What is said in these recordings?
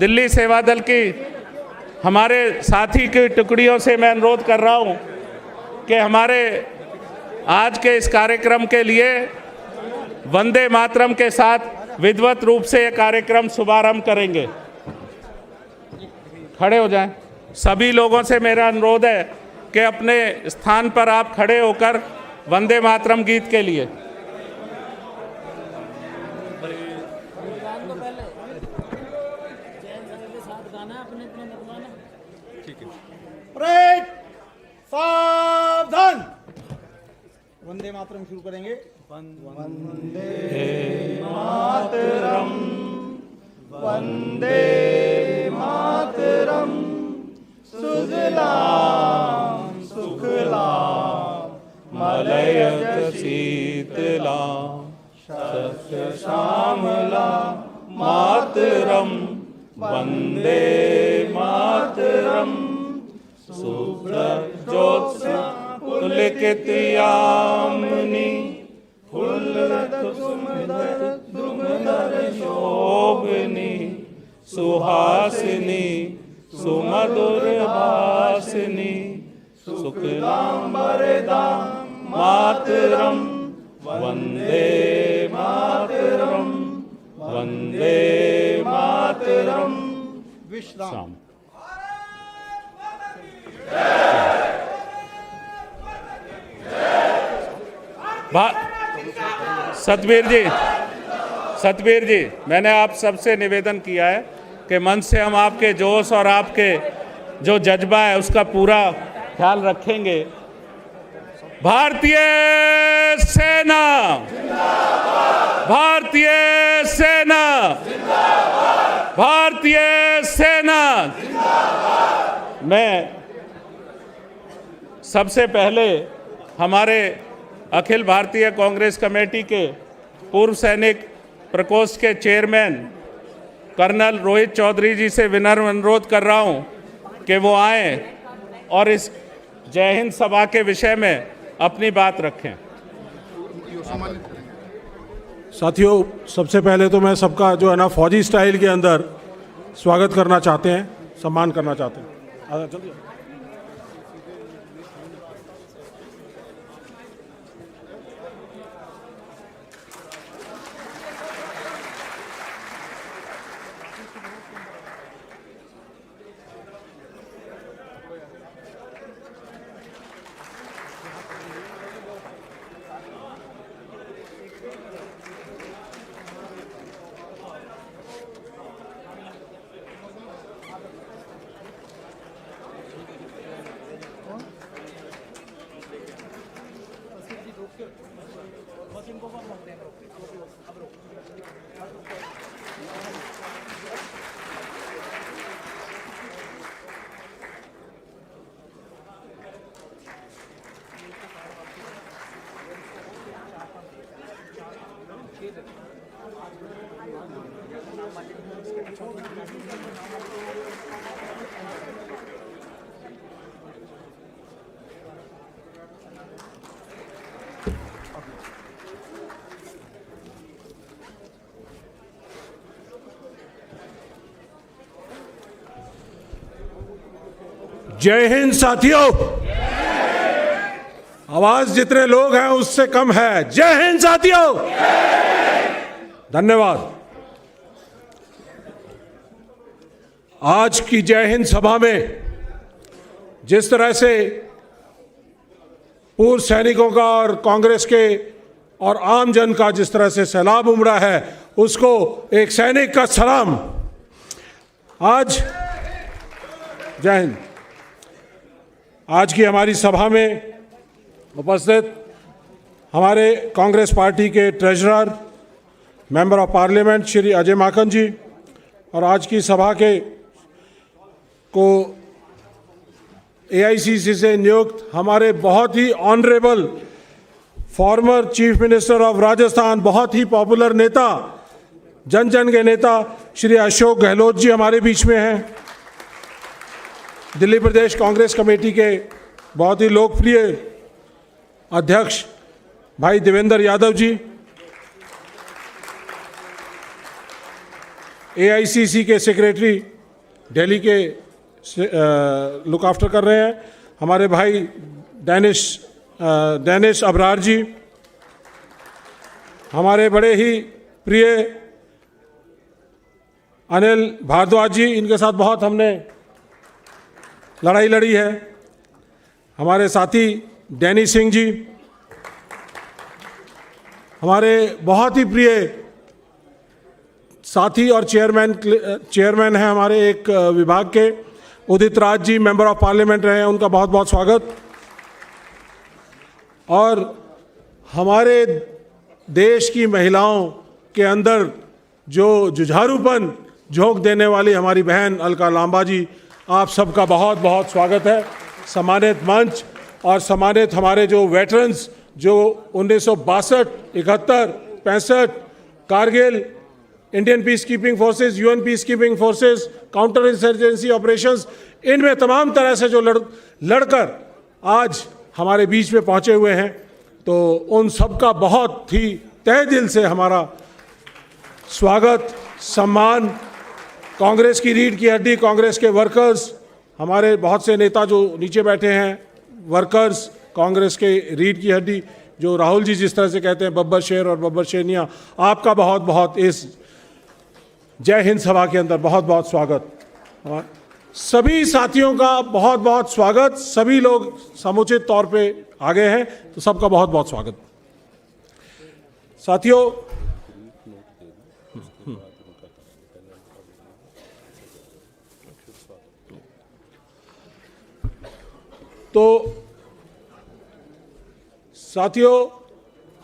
दिल्ली सेवा दल की हमारे साथी की टुकड़ियों से मैं अनुरोध कर रहा हूं कि हमारे आज के इस कार्यक्रम के लिए वंदे मातरम के साथ विधिवत रूप से ये कार्यक्रम शुभारंभ करेंगे। खड़े हो जाएं। सभी लोगों से मेरा अनुरोध है कि अपने स्थान पर आप खड़े होकर वंदे मातरम गीत के लिए परेड सावधान। वंदे मातरम शुरू करेंगे। वंदे मातरम, वंदे मातरम, सुजलाम सुफलाम मलयज शीतलाम शस्य श्यामलाम मातरम, वंदे मातरम, शुभ्रज्योत्स्ना पुलकित यामिनी फुल्लकुसुमधर शोभिनी सुहासिनी सुमधुर हासिनी शुक्लांबरदां मातरम, वंदे मातरम, वंदे मातरम। विश्राम। सतबीर जी, मैंने आप सबसे निवेदन किया है कि मंच से हम आपके जोश और आपके जो जज्बा है उसका पूरा ख्याल रखेंगे। भारतीय सेना, भारतीय सेना, भारतीय सेना। मैं सबसे पहले हमारे अखिल भारतीय कांग्रेस कमेटी के पूर्व सैनिक प्रकोष्ठ के चेयरमैन कर्नल रोहित चौधरी जी से विनम्र अनुरोध कर रहा हूं कि वो आएं और इस जय हिंद सभा के विषय में अपनी बात रखें। साथियों, सबसे पहले तो मैं सबका जो है ना फौजी स्टाइल के अंदर स्वागत करना चाहते हैं, सम्मान करना चाहते हैं। जल्दी। जय हिंद साथियों। आवाज जितने लोग हैं उससे कम है। जय हिंद साथियों। धन्यवाद। आज की जय हिंद सभा में जिस तरह से पूर्व सैनिकों का और कांग्रेस के और आम जन का जिस तरह से सैलाब उमड़ा है, उसको एक सैनिक का सलाम। आज जय हिंद। आज की हमारी सभा में उपस्थित हमारे कांग्रेस पार्टी के treasurer, member of parliament Shri Ajay Maken ji, और आज की सभा के को एआईसीसी से नियुक्त हमारे बहुत ही honourable former chief minister of Rajasthan, बहुत ही पॉपुलर नेता, जन जन के नेता श्री अशोक गहलोत जी हमारे बीच में हैं। दिल्ली प्रदेश कांग्रेस कमेटी के बहुत ही लोकप्रिय अध्यक्ष भाई देवेंद्र यादव जी, AICC के सेक्रेटरी दिल्ली के लुक आफ्टर कर रहे हैं, हमारे भाई डैनिश अबरार जी, हमारे बड़े ही प्रिय अनिल भारद्वाज जी, इनके साथ बहुत हमने लड़ाई लड़ी है, हमारे साथी डैनी सिंह जी, हमारे बहुत ही प्रिय साथी और चेयरमैन हैं हमारे एक विभाग के Udit Raj ji, member of parliament रहे हैं, उनका बहुत बहुत स्वागत। और हमारे देश की महिलाओं के अंदर जो जुझारूपन झोंक देने वाली हमारी बहन अलका लांबा जी, आप सबका बहुत बहुत स्वागत है। सम्मानित मंच और सम्मानित हमारे जो वेटरन्स जो 1962, 71, 65 Kargil, Indian peace keeping forces, UN peace keeping forces, counter insurgency operations, इनमें तमाम तरह से जो लड़कर आज हमारे बीच में पहुंचे हुए हैं, तो उन सब का बहुत ही तहे दिल से हमारा स्वागत, सम्मान। कांग्रेस की रीढ़ की हड्डी, कांग्रेस के वर्कर्स, हमारे बहुत से नेता जो नीचे बैठे हैं, वर्कर्स, कांग्रेस के रीढ़ की हड्डी, जो राहुल जी जिस तरह से कहते हैं बब्बर शेर और बब्बर शेरनिया, आपका बहुत बहुत इस जय हिंद सभा के अंदर बहुत बहुत स्वागत। सभी साथियों का बहुत बहुत स्वागत। सभी लोग समुचित तौर पे आ गए हैं, तो सबका बहुत बहुत स्वागत। साथियों,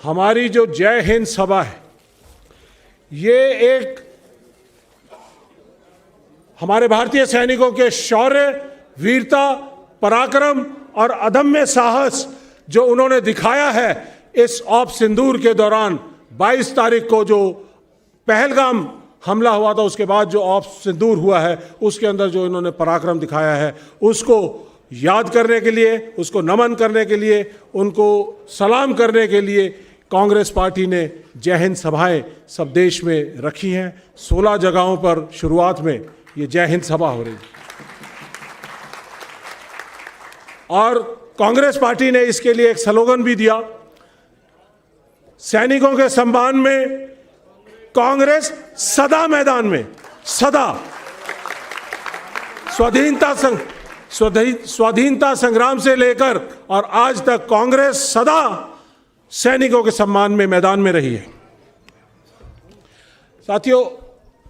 हमारी जो जय हिंद सभा है, ये एक हमारे भारतीय सैनिकों के शौर्य, वीरता, पराक्रम और अदम्य साहस जो उन्होंने दिखाया है इस ऑप सिंदूर के दौरान, 22 तारीख को जो पहलगाम हमला हुआ था, उसके बाद जो ऑप सिंदूर हुआ है, उसके अंदर जो इन्होंने पराक्रम दिखाया है, उसको याद करने के लिए, उसको नमन करने के लिए, उनको सलाम करने के लिए कांग्रेस पार्टी ने जय हिंद सभाएं सब देश में रखी हैं। 16 जगहों पर शुरुआत में ये जय हिंद सभा हो रही है, और कांग्रेस पार्टी ने इसके लिए एक स्लोगन भी दिया, सैनिकों के सम्मान में कांग्रेस सदा मैदान में, सदा। स्वाधीनता संग्राम से लेकर और आज तक कांग्रेस सदा सैनिकों के सम्मान में मैदान में रही है। साथियों,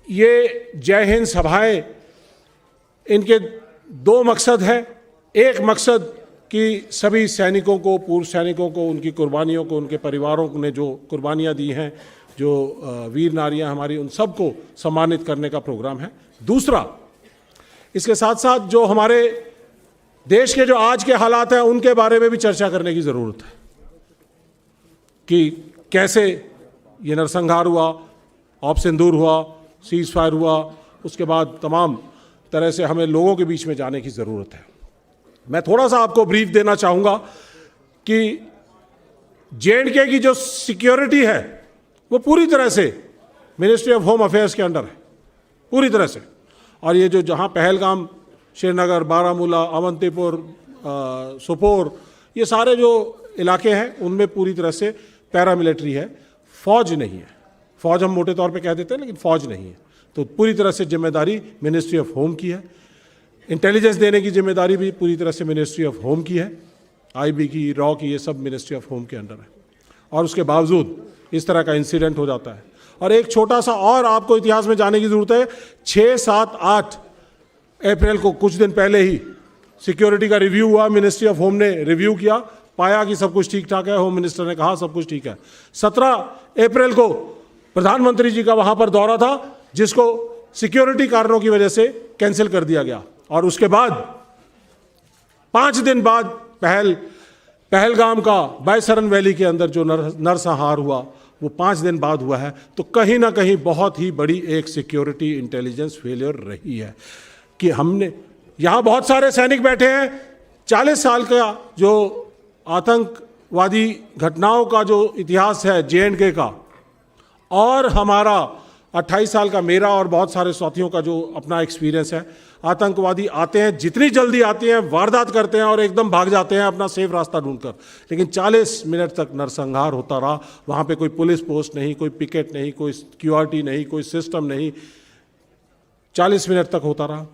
ये जय हिंद सभाएं, इनके 2 मकसद हैं। एक मकसद कि सभी सैनिकों को, पूर्व सैनिकों को, उनकी कुर्बानियों को, उनके परिवारों ने जो कुर्बानियां दी हैं, जो वीर नारियां हमारी, उन सबको सम्मानित करने का प्रोग्राम है। दूसरा, इसके साथ साथ जो हमारे देश के जो आज के हालात हैं, उनके बारे में भी चर्चा करने की ज़रूरत है कि कैसे ये नरसंहार हुआ, ऑप सिंदूर हुआ, सीज फायर हुआ, उसके बाद तमाम तरह से हमें लोगों के बीच में जाने की ज़रूरत है। मैं थोड़ा सा आपको ब्रीफ देना चाहूँगा कि J&K की जो सिक्योरिटी है वो पूरी तरह से मिनिस्ट्री ऑफ होम अफेयर्स के अंडर है, पूरी तरह से। और ये जो जहाँ पहलगाम, श्रीनगर, बारामूला, अवंतीपुर, सोपोर, ये सारे जो इलाके हैं, उनमें पूरी तरह से पैरामिलिट्री है, फौज नहीं है। फौज हम मोटे तौर पे कह देते हैं, लेकिन फौज नहीं है। तो पूरी तरह से जिम्मेदारी मिनिस्ट्री ऑफ होम की है। इंटेलिजेंस देने की जिम्मेदारी भी पूरी तरह से मिनिस्ट्री ऑफ होम की है। IB की, रॉ की, ये सब मिनिस्ट्री ऑफ होम के अंडर है। और उसके बावजूद इस तरह का इंसिडेंट हो जाता है। और एक छोटा सा और आपको इतिहास में जाने की ज़रूरत है। 6, 7, 8 अप्रैल को, कुछ दिन पहले ही सिक्योरिटी का रिव्यू हुआ। मिनिस्ट्री ऑफ होम ने रिव्यू किया, पाया कि सब कुछ ठीक ठाक है। होम मिनिस्टर ने कहा सब कुछ ठीक है। 17 अप्रैल को प्रधानमंत्री जी का वहाँ पर दौरा था, जिसको सिक्योरिटी कारणों की वजह से कैंसिल कर दिया गया। और उसके बाद 5 दिन बाद पहलगाम का बायसरन वैली के अंदर जो नरसंहार हुआ, वो 5 दिन बाद हुआ है। तो कहीं ना कहीं बहुत ही बड़ी एक सिक्योरिटी इंटेलिजेंस फेलियर रही है कि हमने, यहाँ बहुत सारे सैनिक बैठे हैं, 40 साल का जो आतंकवादी घटनाओं का जो इतिहास है J&K का, और हमारा 28 साल का मेरा और बहुत सारे साथियों का जो अपना एक्सपीरियंस है, आतंकवादी आते हैं, जितनी जल्दी आते हैं वारदात करते हैं और एकदम भाग जाते हैं अपना सेफ रास्ता ढूंढकर, लेकिन 40 मिनट तक नरसंहार होता रहा। वहाँ पे कोई पुलिस पोस्ट नहीं, कोई पिकेट नहीं, कोई सिक्योरिटी नहीं, कोई सिस्टम नहीं, 40 मिनट तक होता रहा।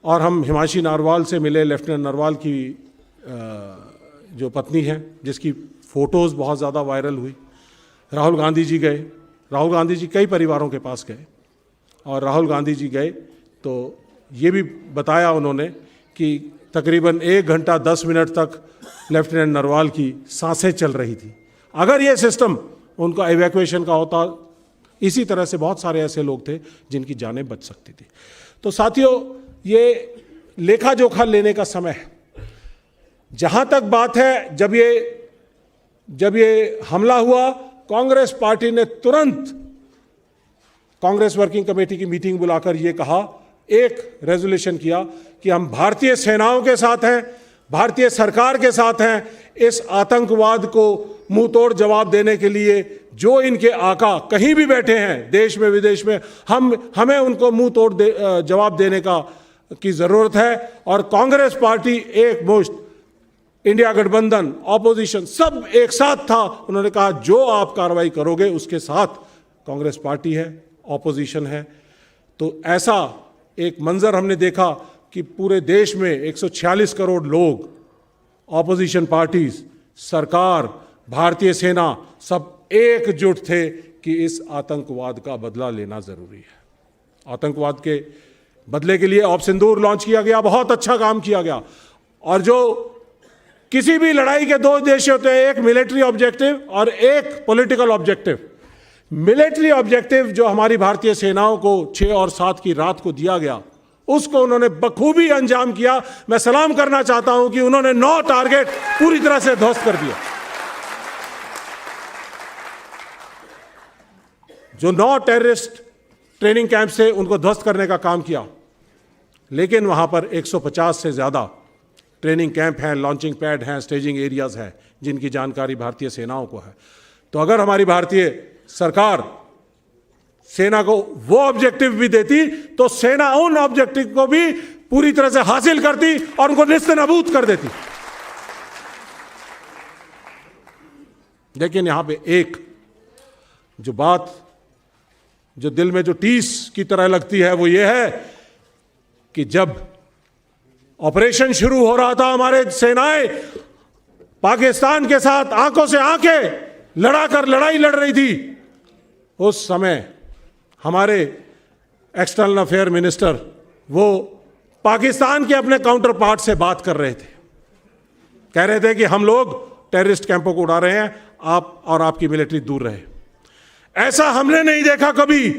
और हम हिमांशी नारवाल से मिले, लेफ्टिनेंट नरवाल की जो पत्नी है, जिसकी फ़ोटोज़ बहुत ज़्यादा वायरल हुई। राहुल गांधी जी गए, राहुल गांधी जी कई परिवारों के पास गए, और राहुल गांधी जी गए तो ये भी बताया उन्होंने कि तकरीबन 1 घंटा 10 मिनट तक लेफ्टिनेंट नरवाल की सांसें चल रही थी। अगर ये सिस्टम उनका एवैक्यूएशन का होता, इसी तरह से बहुत सारे ऐसे लोग थे जिनकी जानें बच सकती थी। तो साथियों, ये लेखा जोखा लेने का समय है। जहां तक बात है, जब ये हमला हुआ, कांग्रेस पार्टी ने तुरंत कांग्रेस वर्किंग कमेटी की मीटिंग बुलाकर ये कहा, एक रेजोल्यूशन किया कि हम भारतीय सेनाओं के साथ हैं, भारतीय सरकार के साथ हैं। इस आतंकवाद को मुंह तोड़ जवाब देने के लिए जो इनके आका कहीं भी बैठे हैं, देश में विदेश में, हमें उनको मुंह तोड़ जवाब देने की जरूरत है। और कांग्रेस पार्टी एक मुश्त, इंडिया गठबंधन, ऑपोजिशन, सब एक साथ था। उन्होंने कहा जो आप कार्रवाई करोगे उसके साथ कांग्रेस पार्टी है, ऑपोजिशन है। तो ऐसा एक मंजर हमने देखा कि पूरे देश में 146 करोड़ लोग, ऑपोजिशन पार्टीज, सरकार, भारतीय सेना, सब एकजुट थे कि इस आतंकवाद का बदला लेना जरूरी है। आतंकवाद के बदले के लिए ऑपरेशन सिंदूर लॉन्च किया गया, बहुत अच्छा काम किया गया। और जो किसी भी लड़ाई के 2 उद्देश्य होते हैं, एक मिलिट्री ऑब्जेक्टिव और एक पॉलिटिकल ऑब्जेक्टिव। मिलिट्री ऑब्जेक्टिव जो हमारी भारतीय सेनाओं को 6 और 7 की रात को दिया गया, उसको उन्होंने बखूबी अंजाम किया। मैं सलाम करना चाहता हूं कि उन्होंने 9 टारगेट पूरी तरह से ध्वस्त कर दिया। जो 9 टेररिस्ट ट्रेनिंग कैंप से उनको ध्वस्त करने का काम किया, लेकिन वहां पर 150 से ज्यादा ट्रेनिंग कैंप हैं, लॉन्चिंग पैड हैं, स्टेजिंग एरियाज हैं, जिनकी जानकारी भारतीय सेनाओं को है। तो अगर हमारी भारतीय सरकार सेना को वो ऑब्जेक्टिव भी देती, तो सेना उन ऑब्जेक्टिव को भी पूरी तरह से हासिल करती और उनको निस्तेनाबूद कर देती। लेकिन यहां पे एक जो बात जो दिल में जो टीस की तरह लगती है, वो ये है कि जब ऑपरेशन शुरू हो रहा था, हमारे सेनाएं पाकिस्तान के साथ आंखों से आंखें लड़ाई लड़ रही थी। उस समय हमारे एक्सटर्नल अफेयर मिनिस्टर वो पाकिस्तान के अपने काउंटर पार्ट से बात कर रहे थे, कह रहे थे कि हम लोग टेररिस्ट कैंपों को उड़ा रहे हैं, आप और आपकी मिलिट्री दूर रहे। ऐसा हमने नहीं देखा कभी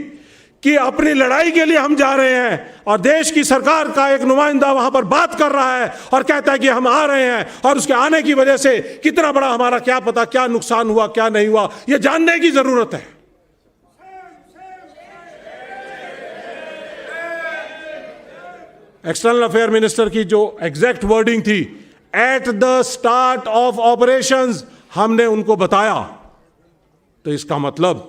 कि अपनी लड़ाई के लिए हम जा रहे हैं और देश की सरकार का एक नुमाइंदा वहां पर बात कर रहा है और कहता है कि हम आ रहे हैं, और उसके आने की वजह से कितना बड़ा हमारा क्या पता क्या नुकसान हुआ क्या नहीं हुआ, यह जानने की जरूरत है। एक्सटर्नल अफेयर मिनिस्टर की जो एग्जैक्ट वर्डिंग थी, at the start of operations, हमने उनको बताया। तो इसका मतलब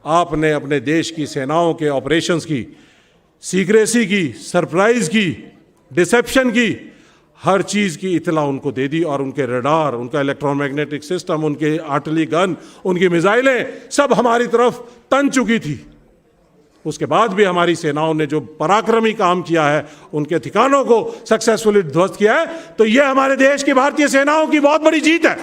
आपने अपने देश की सेनाओं के ऑपरेशंस की, सीक्रेसी की, सरप्राइज की, डिसेप्शन की, हर चीज की इतला उनको दे दी। और उनके रडार, उनका इलेक्ट्रोमैग्नेटिक सिस्टम, उनके आर्टिलरी गन, उनकी मिसाइलें सब हमारी तरफ तन चुकी थी। उसके बाद भी हमारी सेनाओं ने जो पराक्रमी काम किया है, उनके ठिकानों को सक्सेसफुली ध्वस्त किया है, तो यह हमारे देश की भारतीय सेनाओं की बहुत बड़ी जीत है।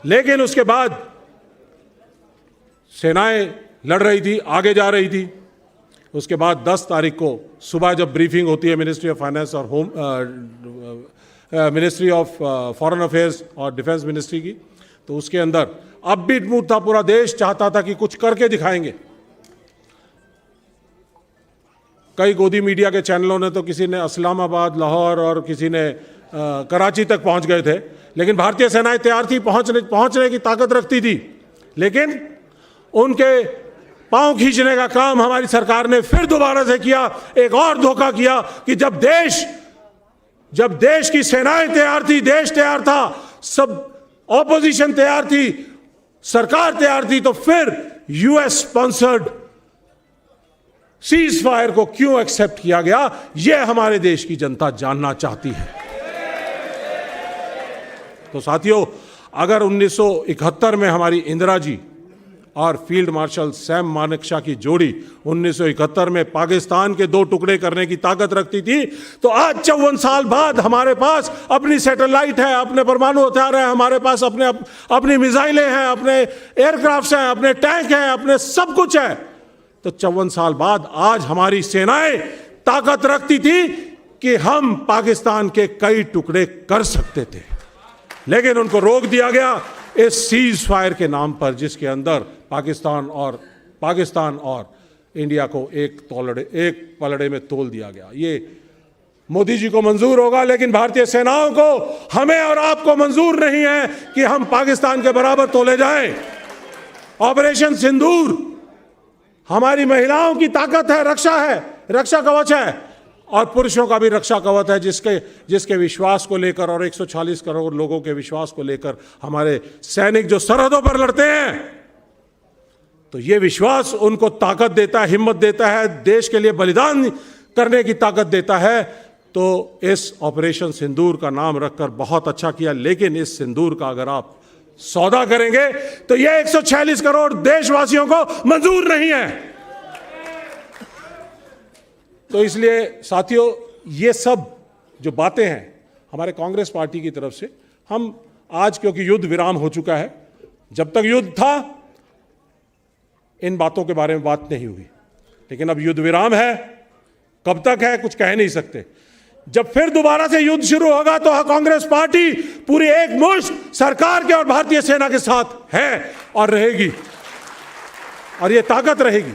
लेकिन उसके बाद सेनाएं लड़ रही थी, आगे जा रही थी। उसके बाद 10 तारीख को सुबह जब ब्रीफिंग होती है मिनिस्ट्री ऑफ फाइनेंस और मिनिस्ट्री ऑफ फॉरेन अफेयर्स और डिफेंस मिनिस्ट्री की, तो उसके अंदर अपबीट मूड था, पूरा देश चाहता था कि कुछ करके दिखाएंगे। कई गोदी मीडिया के चैनलों ने तो किसी ने इस्लामाबाद, लाहौर और किसी ने कराची तक पहुंच गए थे, लेकिन भारतीय सेनाएं तैयार थी, पहुंचने की ताकत रखती थी। लेकिन उनके पांव खींचने का काम हमारी सरकार ने फिर दोबारा से किया, एक और धोखा किया कि जब देश जब देश की सेनाएं तैयार थी, देश तैयार था, सब ऑपोजिशन तैयार थी, सरकार तैयार थी, तो फिर यूएस स्पॉन्सर्ड सीज फायर को क्यों एक्सेप्ट किया गया, यह हमारे देश की जनता जानना चाहती है। तो साथियों, अगर 1971 में हमारी इंदिरा जी और फील्ड मार्शल सैम मानेकशॉ की जोड़ी 1971 में पाकिस्तान के 2 टुकड़े करने की ताकत रखती थी, तो आज 54 साल बाद हमारे पास अपनी सैटेलाइट है, अपने परमाणु हथियार है, हमारे पास अपनी मिसाइलें हैं, अपने एयरक्राफ्ट्स हैं, अपने टैंक हैं, अपने सब कुछ है। तो 54 साल बाद आज हमारी सेनाएं ताकत रखती थी कि हम पाकिस्तान के कई टुकड़े कर सकते थे, लेकिन उनको रोक दिया गया इस सीज फायर के नाम पर, जिसके अंदर पाकिस्तान और इंडिया को एक पलड़े में तोल दिया गया। ये मोदी जी को मंजूर होगा, लेकिन भारतीय सेनाओं को, हमें और आपको मंजूर नहीं है कि हम पाकिस्तान के बराबर तोले जाएं। ऑपरेशन सिंदूर हमारी महिलाओं की ताकत है, रक्षा कवच है, और पुरुषों का भी रक्षा कवच है, जिसके विश्वास को लेकर और 140 करोड़ लोगों के विश्वास को लेकर हमारे सैनिक जो सरहदों पर लड़ते हैं, तो ये विश्वास उनको ताकत देता है, हिम्मत देता है, देश के लिए बलिदान करने की ताकत देता है। तो इस ऑपरेशन सिंदूर का नाम रखकर बहुत अच्छा किया, लेकिन इस सिंदूर का अगर आप सौदा करेंगे तो यह 146 करोड़ देशवासियों को मंजूर नहीं है। तो इसलिए साथियों, ये सब जो बातें हैं हमारे कांग्रेस पार्टी की तरफ से, हम आज, क्योंकि युद्ध विराम हो चुका है, जब तक युद्ध था इन बातों के बारे में बात नहीं हुई, लेकिन अब युद्ध विराम है, कब तक है कुछ कह नहीं सकते। जब फिर दोबारा से युद्ध शुरू होगा तो कांग्रेस पार्टी पूरी एकमुश्त सरकार के और भारतीय सेना के साथ है और रहेगी, और ये ताकत रहेगी।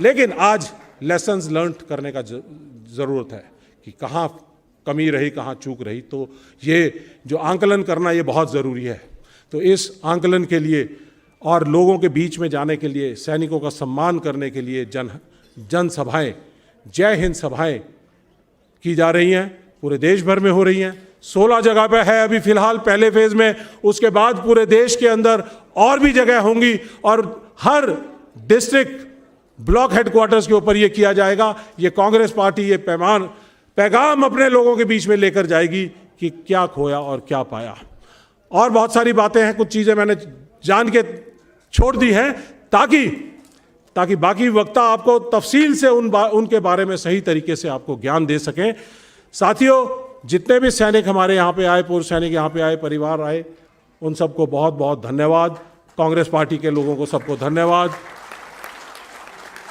लेकिन आज लेसन्स लर्न करने का जरूरत है कि कहाँ कमी रही, कहाँ चूक रही। तो ये जो आंकलन करना ये बहुत ज़रूरी है। तो इस आंकलन के लिए और लोगों के बीच में जाने के लिए, सैनिकों का सम्मान करने के लिए जन सभाएं, जय हिंद सभाएं की जा रही हैं, पूरे देश भर में हो रही हैं। 16 जगह पे है अभी फिलहाल पहले फेज में, उसके बाद पूरे देश के अंदर और भी जगह होंगी, और हर डिस्ट्रिक्ट ब्लॉक हेडक्वार्टर्स के ऊपर ये किया जाएगा। ये कांग्रेस पार्टी ये पैगाम अपने लोगों के बीच में लेकर जाएगी कि क्या खोया और क्या पाया। और बहुत सारी बातें हैं, कुछ चीज़ें मैंने जान के छोड़ दी हैं ताकि बाकी वक्ता आपको तफसील से उनके बारे में सही तरीके से आपको ज्ञान दे सकें। साथियों, जितने भी सैनिक हमारे यहाँ पे आए, पूर्व सैनिक यहाँ पे आए, परिवार आए, उन सबको बहुत बहुत धन्यवाद। कांग्रेस पार्टी के लोगों को सबको धन्यवाद।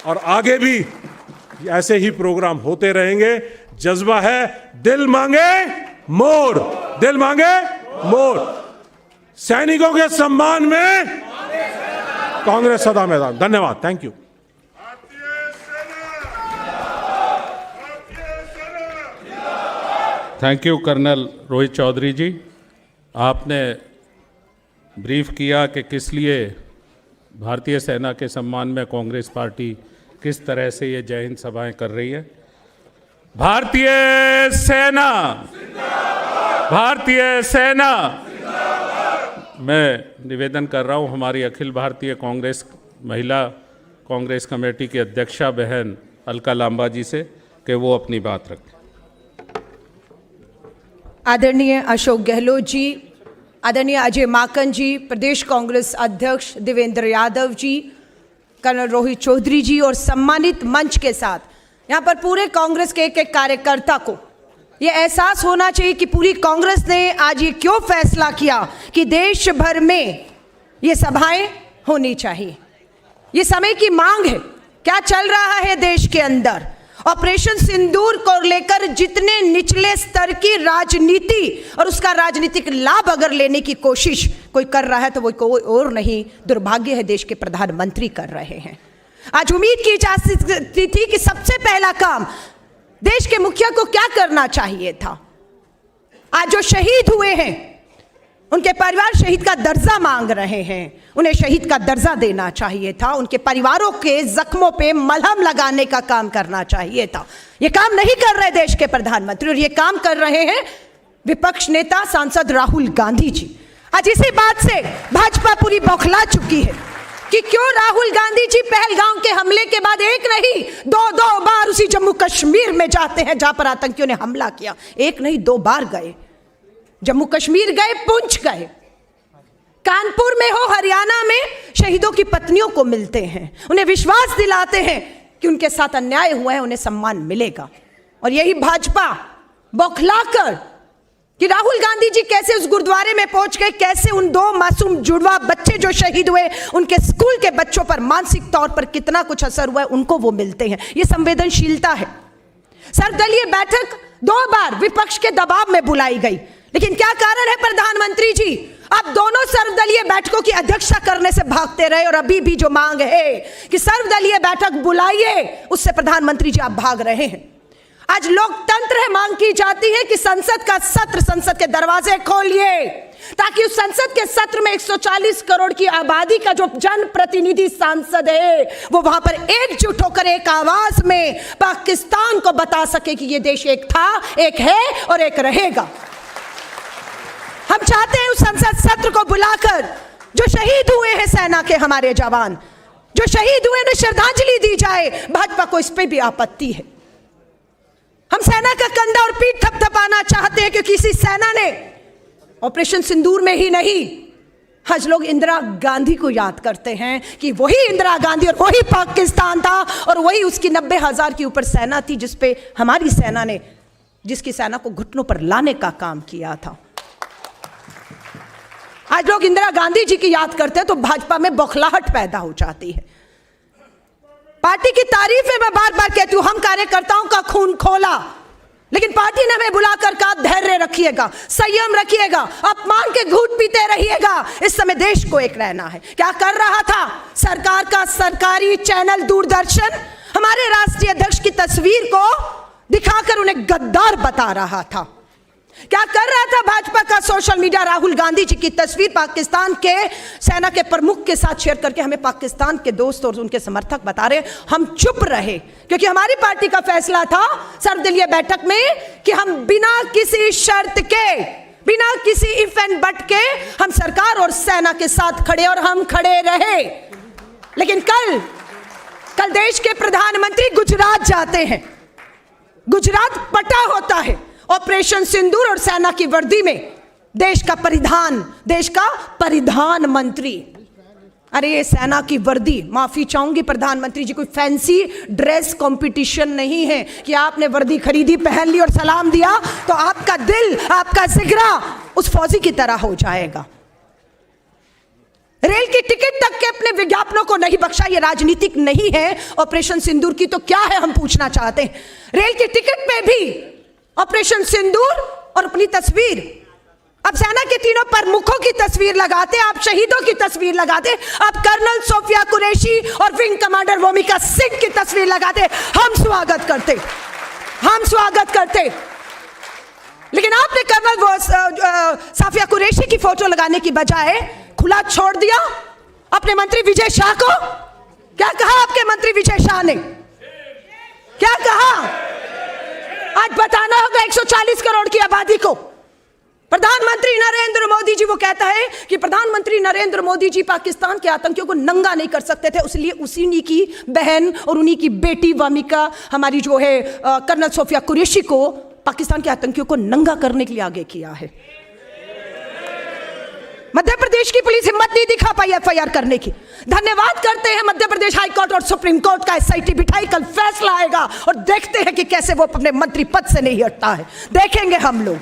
और आगे भी ऐसे ही प्रोग्राम होते रहेंगे। जज्बा है दिल मांगे मोर, दिल मांगे मोर। सैनिकों के सम्मान में कांग्रेस सदा मैदान। धन्यवाद, thank you. Thank you colonel Rohit Chaudhary ji. आपने ब्रीफ किया कि किस लिए भारतीय सेना के सम्मान में कांग्रेस पार्टी किस तरह से ये जय हिंद सभाएं कर रही है। भारतीय सेना, भारतीय सेना। मैं निवेदन कर रहा हूं हमारी अखिल भारतीय कांग्रेस महिला कांग्रेस कमेटी की अध्यक्षा बहन अलका लांबा जी से कि वो अपनी बात रखें। आदरणीय अशोक गहलोत जी, आदरणीय अजय माकन जी, प्रदेश कांग्रेस अध्यक्ष देवेंद्र यादव जी, कर्नल रोहित चौधरी जी और सम्मानित मंच के साथ यहाँ पर पूरे कांग्रेस के एक कार्यकर्ता को ये एहसास होना चाहिए कि पूरी कांग्रेस ने आज ये क्यों फैसला किया कि देश भर में ये सभाएं होनी चाहिए। ये समय की मांग है। क्या चल रहा है देश के अंदर? ऑपरेशन सिंदूर को लेकर जितने निचले स्तर की राजनीति और उसका राजनीतिक लाभ अगर लेने की कोशिश कोई कर रहा है तो वो कोई और नहीं, दुर्भाग्य है देश के प्रधानमंत्री कर रहे हैं। आज उम्मीद की जा सकती थी कि सबसे पहला काम देश के मुखिया को क्या करना चाहिए था। आज जो शहीद हुए हैं उनके परिवार शहीद का दर्जा मांग रहे हैं। उन्हें शहीद का दर्जा देना चाहिए था। उनके परिवारों के जख्मों पे मलहम लगाने का काम करना चाहिए था। ये काम नहीं कर रहे देश के प्रधानमंत्री, और ये काम कर रहे हैं विपक्ष नेता सांसद राहुल गांधी जी। आज इसी बात से भाजपा पूरी बौखला चुकी है कि क्यों राहुल गांधी जी पहलगाम के हमले के बाद एक नहीं दो बार उसी जम्मू कश्मीर में जाते हैं जहां पर आतंकियों ने हमला किया। एक नहीं 2 बार गए, जम्मू कश्मीर गए, पुंछ गए, कानपुर में हो, हरियाणा में शहीदों की पत्नियों को मिलते हैं, उन्हें विश्वास दिलाते हैं कि उनके साथ अन्याय हुआ है, उन्हें सम्मान मिलेगा। और यही भाजपा बौखलाकर कि राहुल गांधी जी कैसे उस गुरुद्वारे में पहुंच गए, कैसे उन 2 मासूम जुड़वा बच्चे जो शहीद हुए उनके स्कूल के बच्चों पर मानसिक तौर पर कितना कुछ असर हुआ है, उनको वो मिलते हैं। ये संवेदनशीलता है। सर्वदलीय बैठक 2 बार विपक्ष के दबाव में बुलाई गई, लेकिन क्या कारण है प्रधानमंत्री जी? आप दोनों सर्वदलीय बैठकों की अध्यक्षता करने से भागते रहे, और अभी भी जो मांग है कि सर्वदलीय बैठक बुलाइए, उससे प्रधानमंत्री जी आप भाग रहे हैं। आज लोकतंत्र है, मांग की जाती है कि संसद का सत्र, संसद के दरवाजे खोलिए, ताकि उस संसद के सत्र में 140 करोड़ की आबादी का जो जनप्रतिनिधि सांसद है वो वहां पर एकजुट होकर एक आवाज में पाकिस्तान को बता सके कि ये देश एक था, एक है और एक रहेगा। हम चाहते हैं उस संसद सत्र को बुलाकर जो शहीद हुए हैं सेना के हमारे जवान, जो शहीद हुए उन्हें श्रद्धांजलि दी जाए। भाजपा को इस पे भी आपत्ति है। हम सेना का कंधा और पीठ थपथपाना चाहते हैं, क्योंकि इसी सेना ने ऑपरेशन सिंदूर में ही नहीं, आज लोग इंदिरा गांधी को याद करते हैं कि वही इंदिरा गांधी और वही पाकिस्तान था, और वही उसकी 90,000 की ऊपर सेना थी जिसपे हमारी सेना ने, जिसकी सेना को घुटनों पर लाने का काम किया था। आज लोग इंदिरा गांधी जी की याद करते हैं तो भाजपा में बौखलाहट पैदा हो जाती है। पार्टी की तारीफ है, मैं बार बार कहती हूं, हम कार्यकर्ताओं का खून खोला, लेकिन पार्टी ने हमें बुलाकर कहा धैर्य रखिएगा, संयम रखिएगा, अपमान के घूंट पीते रहिएगा। इस समय देश को एक रहना है। क्या कर रहा था सरकार का सरकारी चैनल दूरदर्शन? हमारे राष्ट्रीय अध्यक्ष की तस्वीर को दिखाकर उन्हें गद्दार बता रहा था। क्या कर रहा था भाजपा का सोशल मीडिया? राहुल गांधी जी की तस्वीर पाकिस्तान के सेना के प्रमुख के साथ शेयर करके हमें पाकिस्तान के दोस्त और उनके समर्थक बता रहे। हम चुप रहे, क्योंकि हमारी पार्टी का फैसला था सर्वदलीय बैठक में कि हम बिना किसी शर्त के, बिना किसी इफ एंड बट के हम सरकार और सेना के साथ खड़े, और हम खड़े रहे। लेकिन कल देश के प्रधानमंत्री गुजरात जाते हैं, गुजरात पटा होता है ऑपरेशन सिंदूर और सेना की वर्दी में देश का परिधान मंत्री। अरे ये सेना की वर्दी, माफी चाहूंगी प्रधानमंत्री जी, कोई फैंसी ड्रेस कंपटीशन नहीं है कि आपने वर्दी खरीदी, पहन ली और सलाम दिया तो आपका दिल, आपका जिगरा उस फौजी की तरह हो जाएगा। रेल की टिकट तक के अपने विज्ञापनों को नहीं बख्शा। ये राजनीतिक नहीं है ऑपरेशन सिंदूर की तो क्या है, हम पूछना चाहते हैं। रेल की टिकट में भी ऑपरेशन सिंदूर और अपनी तस्वीर, अब सेना के 3 प्रमुखों की तस्वीर लगाते, आप शहीदों की तस्वीर लगाते, आप कर्नल सोफिया कुरैशी और विंग कमांडर वोमिका सिंह की तस्वीर लगाते, हम स्वागत करते। लेकिन आपने कर्नल सोफिया कुरैशी की फोटो लगाने की बजाय खुला छोड़ दिया अपने मंत्री विजय शाह को। क्या कहा आपके मंत्री विजय शाह ने? क्या कहा? आज बताना होगा 140 करोड़ की आबादी को। प्रधानमंत्री नरेंद्र मोदी जी, वो कहता है कि प्रधानमंत्री नरेंद्र मोदी जी पाकिस्तान के आतंकियों को नंगा नहीं कर सकते थे, इसलिए उन्हीं की बहन और उन्हीं की बेटी वामिका, हमारी जो है कर्नल सोफिया कुरैशी को पाकिस्तान के आतंकियों को नंगा करने के लिए आगे किया है। मध्य प्रदेश की पुलिस हिम्मत नहीं दिखा पाई एफआईआर करने की। धन्यवाद करते हैं मध्य प्रदेश हाई कोर्ट और सुप्रीम कोर्ट का। एसआईटी बिठाई, कल फैसला आएगा और देखते हैं कि कैसे वो अपने मंत्री पद से नहीं हटता है, देखेंगे हम लोग।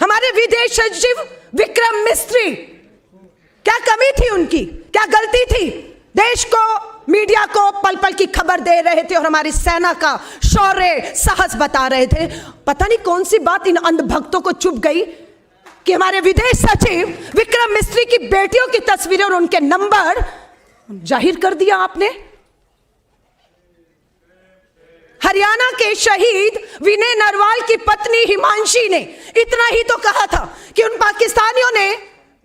हमारे विदेश सचिव विक्रम मिस्त्री, क्या कमी थी उनकी, क्या गलती थी? देश को, मीडिया को पल पल की खबर दे रहे थे और हमारी सेना का शौर्य साहस बता रहे थे। पता नहीं कौन सी बात इन अंधभक्तों को चुभ गई कि हमारे विदेश सचिव विक्रम मिस्त्री की बेटियों की तस्वीरें और उनके नंबर जाहिर कर दिया आपने। हरियाणा के शहीद विनय नरवाल की पत्नी हिमांशी ने इतना ही तो कहा था कि उन पाकिस्तानियों ने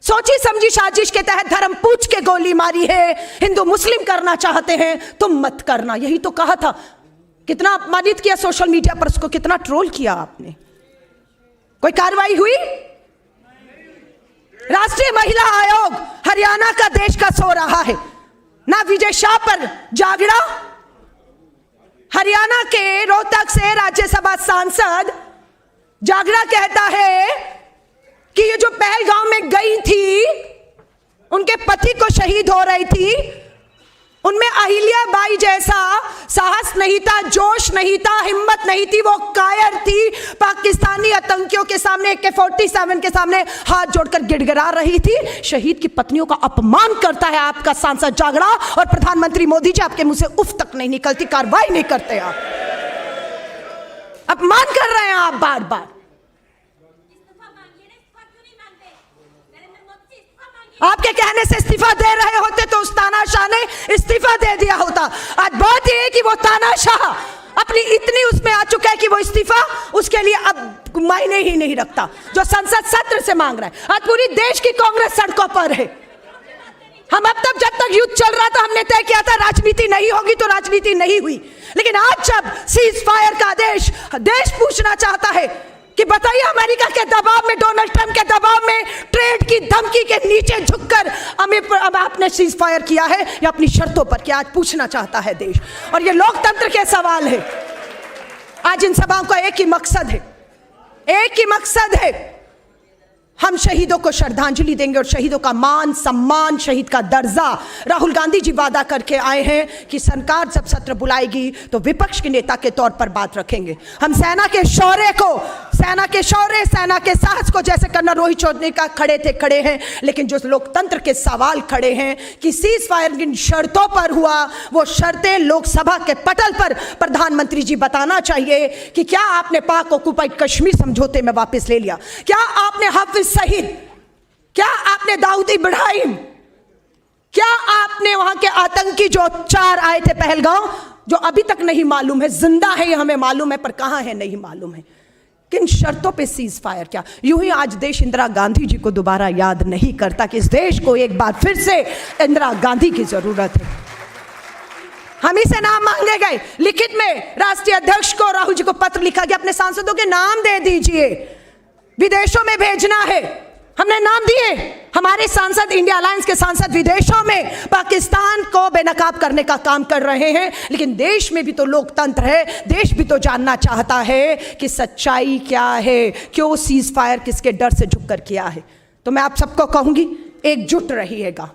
सोची समझी साजिश के तहत धर्म पूछ के गोली मारी है, हिंदू मुस्लिम करना चाहते हैं, तुम मत करना, यही तो कहा था। कितना अपमानित किया सोशल मीडिया पर, उसको कितना ट्रोल किया आपने। कोई कार्रवाई हुई? राष्ट्रीय महिला आयोग हरियाणा का देश का सो रहा है, ना विजय शाह पर जागड़ा। हरियाणा के रोहतक से राज्यसभा सांसद जागड़ा कहता है कि ये जो पहलगांव में गई थी, उनके पति को शहीद हो रही थी, उनमें अहिल्या बाई जैसा साहस नहीं था, जोश नहीं था, हिम्मत नहीं थी, वो कायर थी। पाकिस्तानी आतंकियों के सामने, AK-47 के सामने हाथ जोड़कर गिड़गिड़ा रही थी। शहीद की पत्नियों का अपमान करता है आपका सांसद जागड़ा, और प्रधानमंत्री मोदी जी आपके मुंह से उफ तक नहीं निकलती, कार्रवाई नहीं करते आप, अपमान कर रहे हैं आप बार बार। आपके कहने से इस्तीफा दे रहे होते तो उस तानाशाह ने इस्तीफा दे दिया होता। आज बात यह है कि वो तानाशाह अपनी इतनी उसमें आ चुका है कि वो इस्तीफा उसके लिए अब मायने ही नहीं रखता, जो संसद सत्र से मांग रहा है। आज पूरी देश की कांग्रेस सड़कों पर है। हम अब तक, जब तक युद्ध चल रहा था, हमने तय किया था राजनीति नहीं होगी, तो राजनीति नहीं हुई। लेकिन आज जब सीज फायर का आदेश देश पूछना चाहता है कि बताइए, अमेरिका के दबाव में, डोनाल्ड ट्रंप के दबाव में, ट्रेड की धमकी के नीचे झुककर अब आपने सीज फायर किया है या अपनी शर्तों पर किया, आज पूछना चाहता है देश। और ये लोकतंत्र के सवाल है। आज इन सभाओं का एक ही मकसद है, एक ही मकसद है, हम शहीदों को श्रद्धांजलि देंगे और शहीदों का मान सम्मान, शहीद का दर्जा। राहुल गांधी जी वादा करके आए हैं कि सरकार जब सत्र बुलाएगी तो विपक्ष के नेता के तौर पर बात रखेंगे। हम सेना के शौर्य को, सेना के शौर्य, सेना के साहस को, जैसे कर्नल रोहित चौधरी का खड़े हैं, लेकिन जो लोकतंत्र के सवाल खड़े हैं कि सीज फायर किन शर्तों पर हुआ, वो शर्तें लोकसभा के पटल पर प्रधानमंत्री जी बताना चाहिए कि क्या आपने पाक ऑक्युपाइड कश्मीर समझौते में वापस ले लिया, क्या आपने हाफिज सईद, क्या आपने दाऊद इब्राहिम, क्या आपने वहां के आतंकी जो 4 आए थे पहलगांव, जो अभी तक नहीं मालूम है, जिंदा है ये हमें मालूम है पर कहां है नहीं मालूम है, किन शर्तों पे सीज फायर किया। यूं ही आज देश इंदिरा गांधी जी को दोबारा याद नहीं करता कि इस देश को एक बार फिर से इंदिरा गांधी की जरूरत है। हम ही से नाम मांगे गए, लिखित में राष्ट्रीय अध्यक्ष को, राहुल जी को पत्र लिखा गया, अपने सांसदों के नाम दे दीजिए, विदेशों में भेजना है। हमने नाम दिए, हमारे सांसद, इंडिया अलायंस के सांसद विदेशों में पाकिस्तान को बेनकाब करने का काम कर रहे हैं। लेकिन देश में भी तो लोकतंत्र है, देश भी तो जानना चाहता है कि सच्चाई क्या है, क्यों सीज फायर किसके डर से झुककर किया है। तो मैं आप सबको कहूंगी, एकजुट रहिएगा।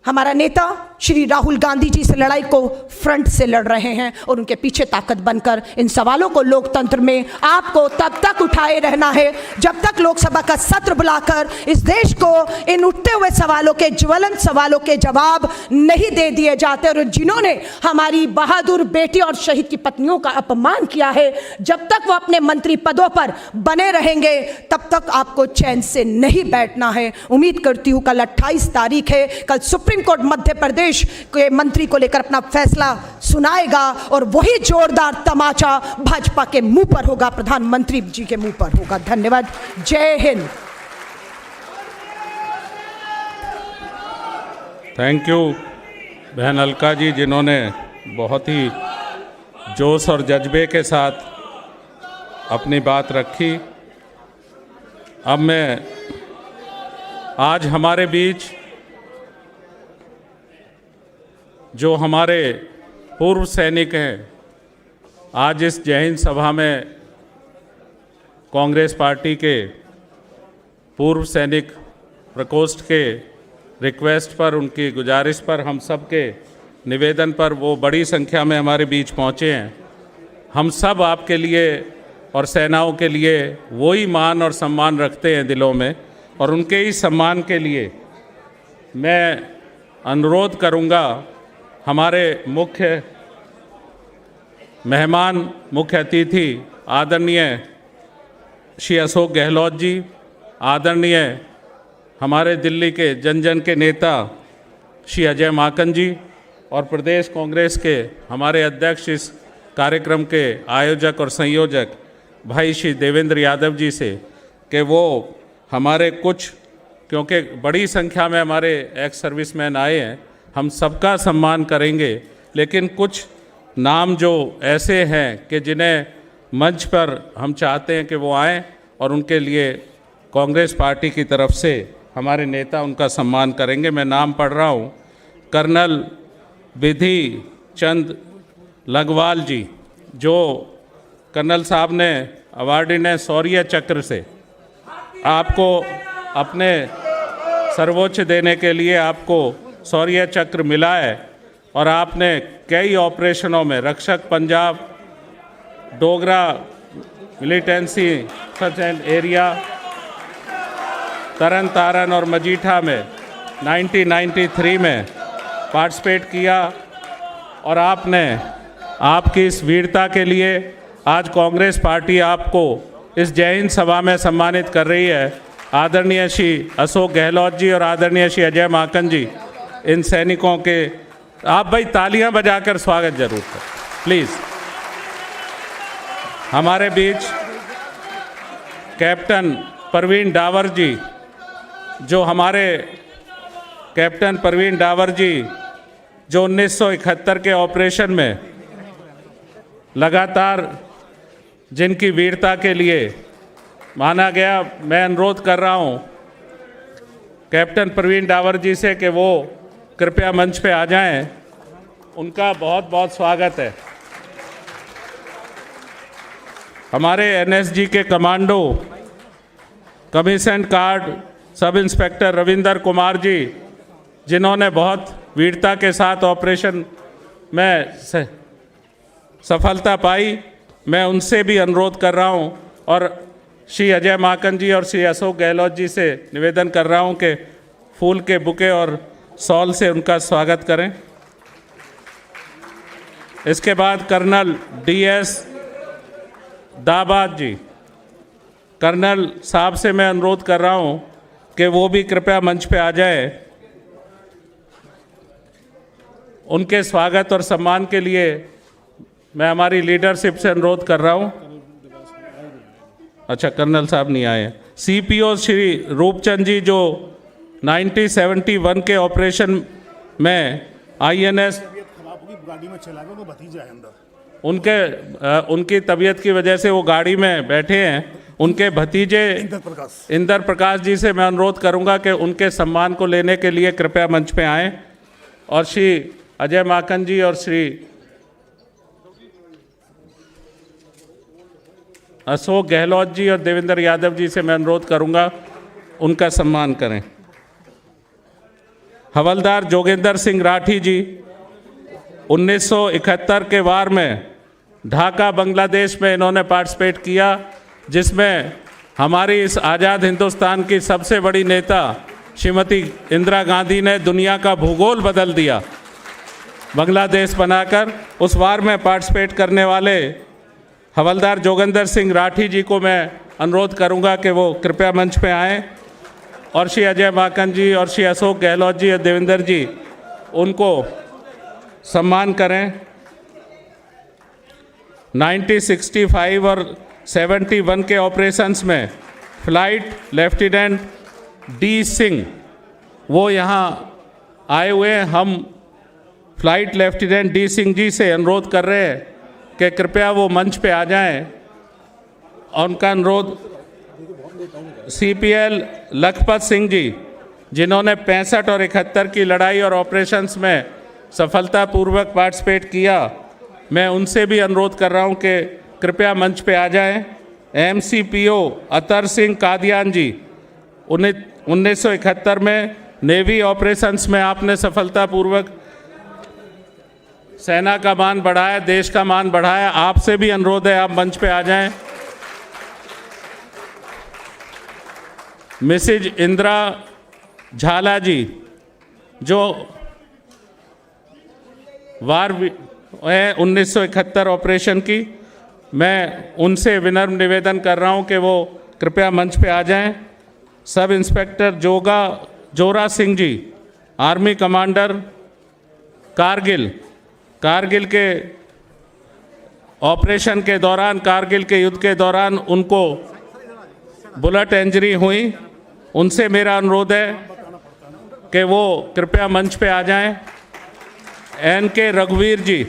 हमारा नेता श्री राहुल गांधी जी इस लड़ाई को फ्रंट से लड़ रहे हैं और उनके पीछे ताकत बनकर इन सवालों को लोकतंत्र में आपको तब तक उठाए रहना है जब तक लोकसभा का सत्र बुलाकर इस देश को इन उठते हुए सवालों के, ज्वलंत सवालों के जवाब नहीं दे दिए जाते। और जिन्होंने हमारी बहादुर बेटी और शहीद की पत्नियों का अपमान किया है, जब तक वो अपने मंत्री पदों पर बने रहेंगे तब तक आपको चैन से नहीं बैठना है। उम्मीद करती हूँ कल 28 तारीख है, कल सुप्रीम कोर्ट मध्य प्रदेश के मंत्री को लेकर अपना फैसला सुनाएगा और वही जोरदार तमाचा भाजपा के मुंह पर होगा, प्रधानमंत्री जी के मुंह पर होगा। धन्यवाद, जय हिंद। थैंक यू बहन अलका जी, जिन्होंने बहुत ही जोश और जज्बे के साथ अपनी बात रखी। अब मैं आज हमारे बीच जो हमारे पूर्व सैनिक हैं, आज इस जय हिंद सभा में कांग्रेस पार्टी के पूर्व सैनिक प्रकोष्ठ के रिक्वेस्ट पर, उनकी गुजारिश पर, हम सब के निवेदन पर वो बड़ी संख्या में हमारे बीच पहुँचे हैं। हम सब आपके लिए और सेनाओं के लिए वही मान और सम्मान रखते हैं दिलों में, और उनके ही सम्मान के लिए मैं अनुरोध करूँगा हमारे मुख्य मेहमान, मुख्य अतिथि आदरणीय श्री अशोक गहलोत जी, आदरणीय हमारे दिल्ली के जन जन के नेता श्री अजय माकन जी और प्रदेश कांग्रेस के हमारे अध्यक्ष इस कार्यक्रम के आयोजक और संयोजक भाई श्री देवेंद्र यादव जी से कि वो हमारे कुछ, क्योंकि बड़ी संख्या में हमारे एक्स सर्विसमैन आए हैं, हम सबका सम्मान करेंगे, लेकिन कुछ नाम जो ऐसे हैं कि जिन्हें मंच पर हम चाहते हैं कि वो आएँ और उनके लिए कांग्रेस पार्टी की तरफ से हमारे नेता उनका सम्मान करेंगे। मैं नाम पढ़ रहा हूँ। कर्नल विधि चंद लंगवाल जी, जो कर्नल साहब ने अवार्डी ने शौर्य चक्र से आपको अपने सर्वोच्च देने के लिए आपको शौर्य चक्र मिला है और आपने कई ऑपरेशनों में रक्षक Punjab, Dogra militancy such and area, Tarn Taran और मजीठा में 1993 में पार्टिसिपेट किया और आपने आपकी इस वीरता के लिए आज कांग्रेस पार्टी आपको इस जय हिंद सभा में सम्मानित कर रही है। आदरणीय श्री अशोक गहलोत जी और आदरणीय श्री अजय माकन जी, इन सैनिकों के आप भाई तालियां बजाकर स्वागत जरूर करें प्लीज़। हमारे बीच कैप्टन परवीन डावर जी, जो हमारे कैप्टन परवीन डावर जी जो 1971 के ऑपरेशन में लगातार जिनकी वीरता के लिए माना गया, मैं अनुरोध कर रहा हूं कैप्टन परवीन डावर जी से कि वो कृपया मंच पे आ जाएं। उनका बहुत बहुत स्वागत है। हमारे एनएसजी के commando commission card sub inspector Ravinder Kumar ji, जिन्होंने बहुत वीरता के साथ ऑपरेशन में सफलता पाई, मैं उनसे भी अनुरोध कर रहा हूं और श्री अजय माकन जी और श्री अशोक गहलोत जी से निवेदन कर रहा हूं कि फूल के बुके और शॉल से उनका स्वागत करें। इसके बाद कर्नल DS दाबाद जी, कर्नल साहब से मैं अनुरोध कर रहा हूं कि वो भी कृपया मंच पे आ जाए। उनके स्वागत और सम्मान के लिए मैं हमारी लीडरशिप से अनुरोध कर रहा हूं। अच्छा, कर्नल साहब नहीं आए। CPO श्री रूपचंद जी, जो 1971 के ऑपरेशन में INS गाड़ी में चला गया, उनका भतीजा है अंदर, उनकी तबीयत की वजह से वो गाड़ी में बैठे हैं। उनके भतीजे इंदर प्रकाश जी से मैं अनुरोध करूंगा कि उनके सम्मान को लेने के लिए कृपया मंच पे आएं। और श्री अजय माकन जी और श्री अशोक गहलोत जी और देवेंद्र यादव जी से मैं अनुरोध करूंगा उनका सम्मान करें। हवलदार जोगेंद्र सिंह राठी जी, 1971 के वार में ढाका बांग्लादेश में इन्होंने पार्टिसिपेट किया, जिसमें हमारी इस आज़ाद हिंदुस्तान की सबसे बड़ी नेता श्रीमती इंदिरा गांधी ने दुनिया का भूगोल बदल दिया, बांग्लादेश बनाकर। उस वार में पार्टिसिपेट करने वाले हवलदार जोगेंद्र सिंह राठी जी को मैं अनुरोध करूंगा कि वो कृपया मंच पे आएँ और श्री अजय माकन जी और श्री अशोक गहलोत जी और देवेंद्र जी उनको सम्मान करें। 1965 और 71 के ऑपरेशंस में फ्लाइट लेफ्टिनेंट D सिंह वो यहाँ आए हुए हैं। हम flight lieutenant D Singh ji से अनुरोध कर रहे हैं कि कृपया वो मंच पे आ जाएं। और उनका अनुरोध CPL लखपत सिंह जी, जिन्होंने 65 और 71 की लड़ाई और ऑपरेशंस में सफलतापूर्वक पार्टिसिपेट किया, मैं उनसे भी अनुरोध कर रहा हूं कि कृपया मंच पे आ जाएं। MCPO अतर सिंह कादियान जी, 1971 में नेवी ऑपरेशंस में आपने सफलतापूर्वक सेना का मान बढ़ाया, देश का मान बढ़ाया। आपसे भी अनुरोध है आप मंच पे आ जाएं। मिसेज इंदिरा झाला जी, जो वार है 1971 ऑपरेशन की, मैं उनसे विनम्र निवेदन कर रहा हूं कि वो कृपया मंच पे आ जाएं। सब इंस्पेक्टर जोरा सिंह जी, आर्मी कमांडर कारगिल के ऑपरेशन के दौरान, कारगिल के युद्ध के दौरान उनको बुलेट इंजरी हुई, उनसे मेरा अनुरोध है कि वो कृपया मंच पे आ जाएं। NK रघुवीर जी,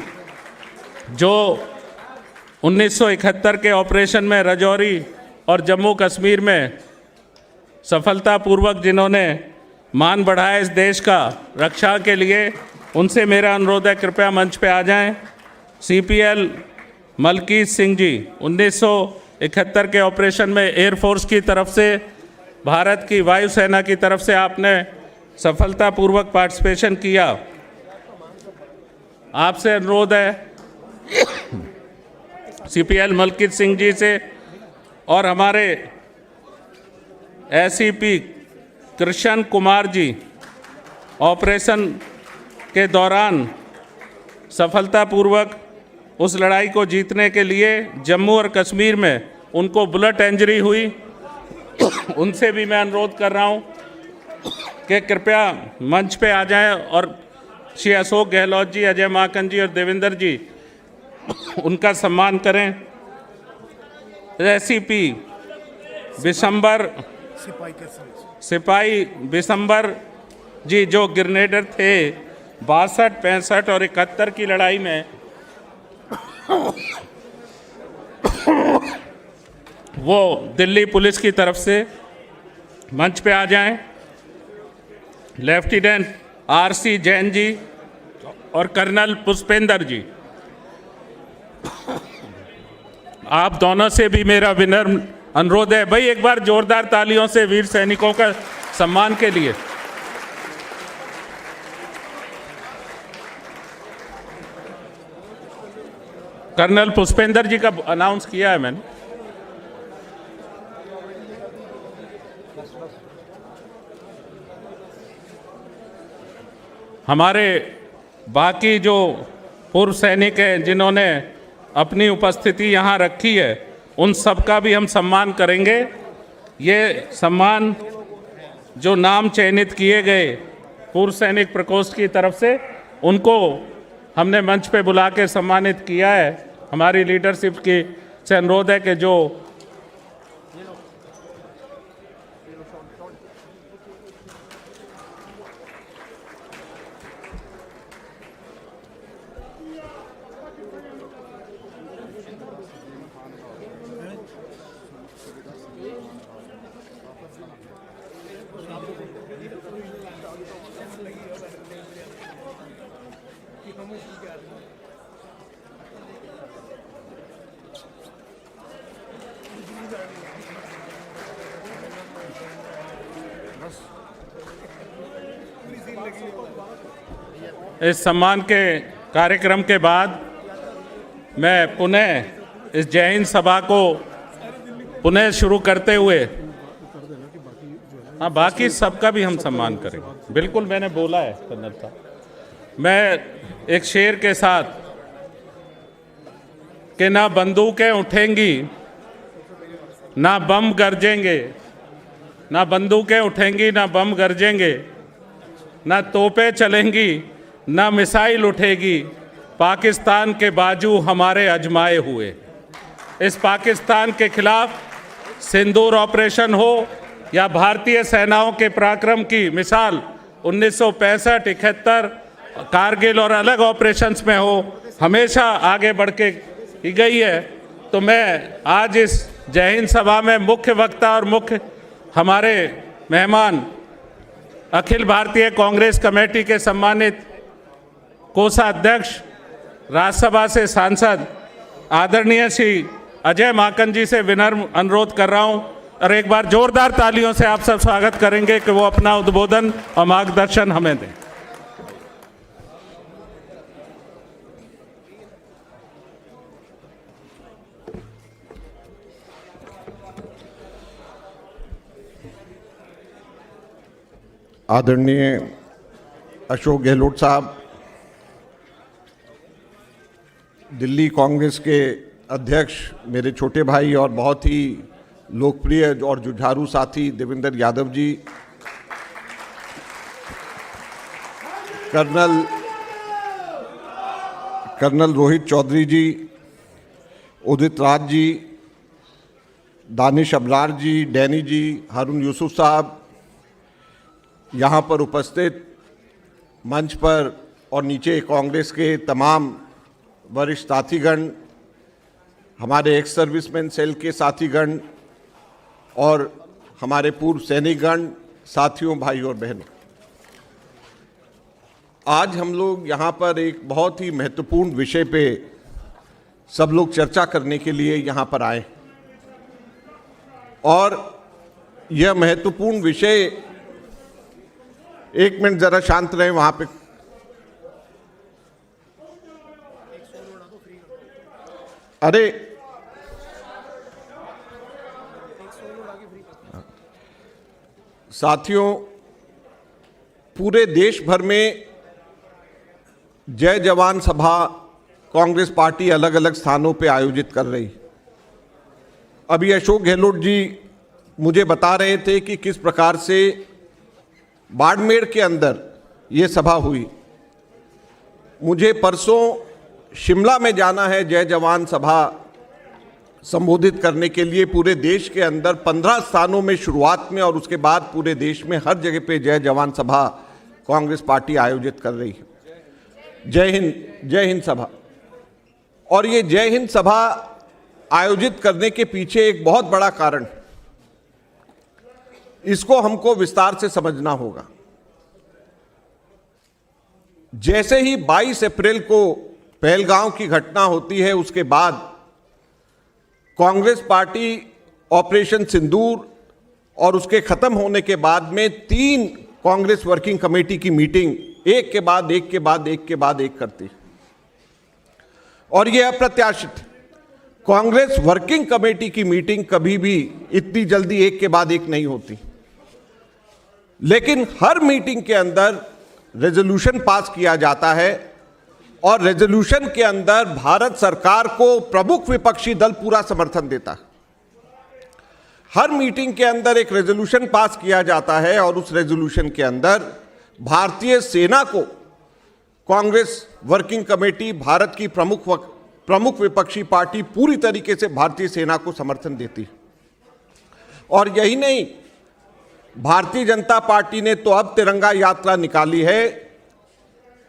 जो 1971 के ऑपरेशन में राजौरी और जम्मू कश्मीर में सफलतापूर्वक जिन्होंने मान बढ़ाया इस देश का रक्षा के लिए, उनसे मेरा अनुरोध है कृपया मंच पे आ जाएं। CPL मलकीत सिंह जी, 1971 के ऑपरेशन में एयरफोर्स की तरफ से, भारत की वायुसेना की तरफ से आपने सफलतापूर्वक पार्टिसिपेशन किया। आपसे अनुरोध है CPL मलकीत सिंह जी से और हमारे SCP कृष्ण कुमार जी, ऑपरेशन के दौरान सफलतापूर्वक उस लड़ाई को जीतने के लिए जम्मू और कश्मीर में उनको बुलेट इंजरी हुई, उनसे भी मैं अनुरोध कर रहा हूं कि कृपया मंच पे आ जाएं और श्री अशोक गहलोत जी, अजय माकन जी और देवेंद्र जी उनका सम्मान करें। SCP बिशंबर सिपाही बिशंबर जी, जो ग्रेनेडर थे 62, 65 और 71 की लड़ाई में, वो दिल्ली पुलिस की तरफ से मंच पे आ जाएं। लेफ्टिनेंट RC जैन जी और कर्नल पुष्पेंद्र जी, आप दोनों से भी मेरा विनम्र अनुरोध है। भाई एक बार जोरदार तालियों से वीर सैनिकों का सम्मान के लिए। कर्नल पुष्पेंद्र जी का अनाउंस किया है मैंने। हमारे बाकी जो पूर्व सैनिक हैं जिन्होंने अपनी उपस्थिति यहाँ रखी है, उन सब का भी हम सम्मान करेंगे। ये सम्मान जो नाम चयनित किए गए पूर्व सैनिक प्रकोष्ठ की तरफ से, उनको हमने मंच पे बुला के सम्मानित किया है। हमारी लीडरशिप की से अनुरोध है कि जो इस सम्मान के कार्यक्रम के बाद मैं पुनः इस जय हिंद सभा को पुनः शुरू करते हुए, हाँ बाकी सबका भी हम सम्मान करेंगे। बिल्कुल मैंने बोला है कर्नल साहब। मैं एक शेर के साथ कि ना बंदूकें उठेंगी ना बम गरजेंगे, ना बंदूकें उठेंगी ना बम गरजेंगे, ना तोपें चलेंगी ना मिसाइल उठेगी, पाकिस्तान के बाजू हमारे अजमाए हुए। इस पाकिस्तान के खिलाफ सिंदूर ऑपरेशन हो या भारतीय सेनाओं के पराक्रम की मिसाल 1965, 71 कारगिल और अलग ऑपरेशंस में हो, हमेशा आगे बढ़ के की गई है। तो मैं आज इस जय हिंद सभा में मुख्य वक्ता और मुख्य हमारे मेहमान अखिल भारतीय कांग्रेस कमेटी के सम्मानित कोषाध्यक्ष, राज्यसभा से सांसद आदरणीय श्री अजय माकन जी से विनम्र अनुरोध कर रहा हूं और एक बार जोरदार तालियों से आप सब स्वागत करेंगे कि वो अपना उद्बोधन और मार्गदर्शन हमें दें। आदरणीय अशोक गहलोत साहब, दिल्ली कांग्रेस के अध्यक्ष, मेरे छोटे भाई और बहुत ही लोकप्रिय और जुझारू साथी देवेंद्र यादव जी, कर्नल रोहित चौधरी जी, उदित राज जी, दानिश अबरार जी, डैनी जी, हारून यूसुफ साहब, यहाँ पर उपस्थित मंच पर और नीचे कांग्रेस के तमाम वरिष्ठ साथीगण, हमारे एक्स सर्विसमैन सेल के साथीगण और हमारे पूर्व सैनिकगण, साथियों, भाई और बहनों, आज हम लोग यहाँ पर एक बहुत ही महत्वपूर्ण विषय पे सब लोग चर्चा करने के लिए यहाँ पर आए और यह महत्वपूर्ण विषय, एक मिनट जरा शांत रहें वहाँ पे। अरे साथियों, पूरे देश भर में जय जवान सभा कांग्रेस पार्टी अलग अलग स्थानों पे आयोजित कर रही। अभी अशोक गहलोत जी मुझे बता रहे थे कि किस प्रकार से बाड़मेर के अंदर ये सभा हुई। मुझे परसों शिमला में जाना है जय जवान सभा संबोधित करने के लिए। पूरे देश के अंदर 15 स्थानों में शुरुआत में और उसके बाद पूरे देश में हर जगह पे जय जवान सभा कांग्रेस पार्टी आयोजित कर रही है। जय हिंद सभा। और ये जय हिंद सभा आयोजित करने के पीछे एक बहुत बड़ा कारण, इसको हमको विस्तार से समझना होगा। जैसे ही 22 अप्रैल को पहलगांव की घटना होती है, उसके बाद कांग्रेस पार्टी ऑपरेशन सिंदूर और उसके खत्म होने के बाद में 3 कांग्रेस वर्किंग कमेटी की मीटिंग एक के बाद एक के बाद एक के बाद एक करती, और यह अप्रत्याशित। कांग्रेस वर्किंग कमेटी की मीटिंग कभी भी इतनी जल्दी एक के बाद एक नहीं होती, लेकिन हर मीटिंग के अंदर रेजोल्यूशन पास किया जाता है और रेजोल्यूशन के अंदर भारत सरकार को प्रमुख विपक्षी दल पूरा समर्थन देता है। हर मीटिंग के अंदर एक रेजोल्यूशन पास किया जाता है और उस रेजोल्यूशन के अंदर भारतीय सेना को कांग्रेस वर्किंग कमेटी, भारत की प्रमुख विपक्षी पार्टी, पूरी तरीके से भारतीय सेना को समर्थन देती है। और यही नहीं, भारतीय जनता पार्टी ने तो अब तिरंगा यात्रा निकाली है।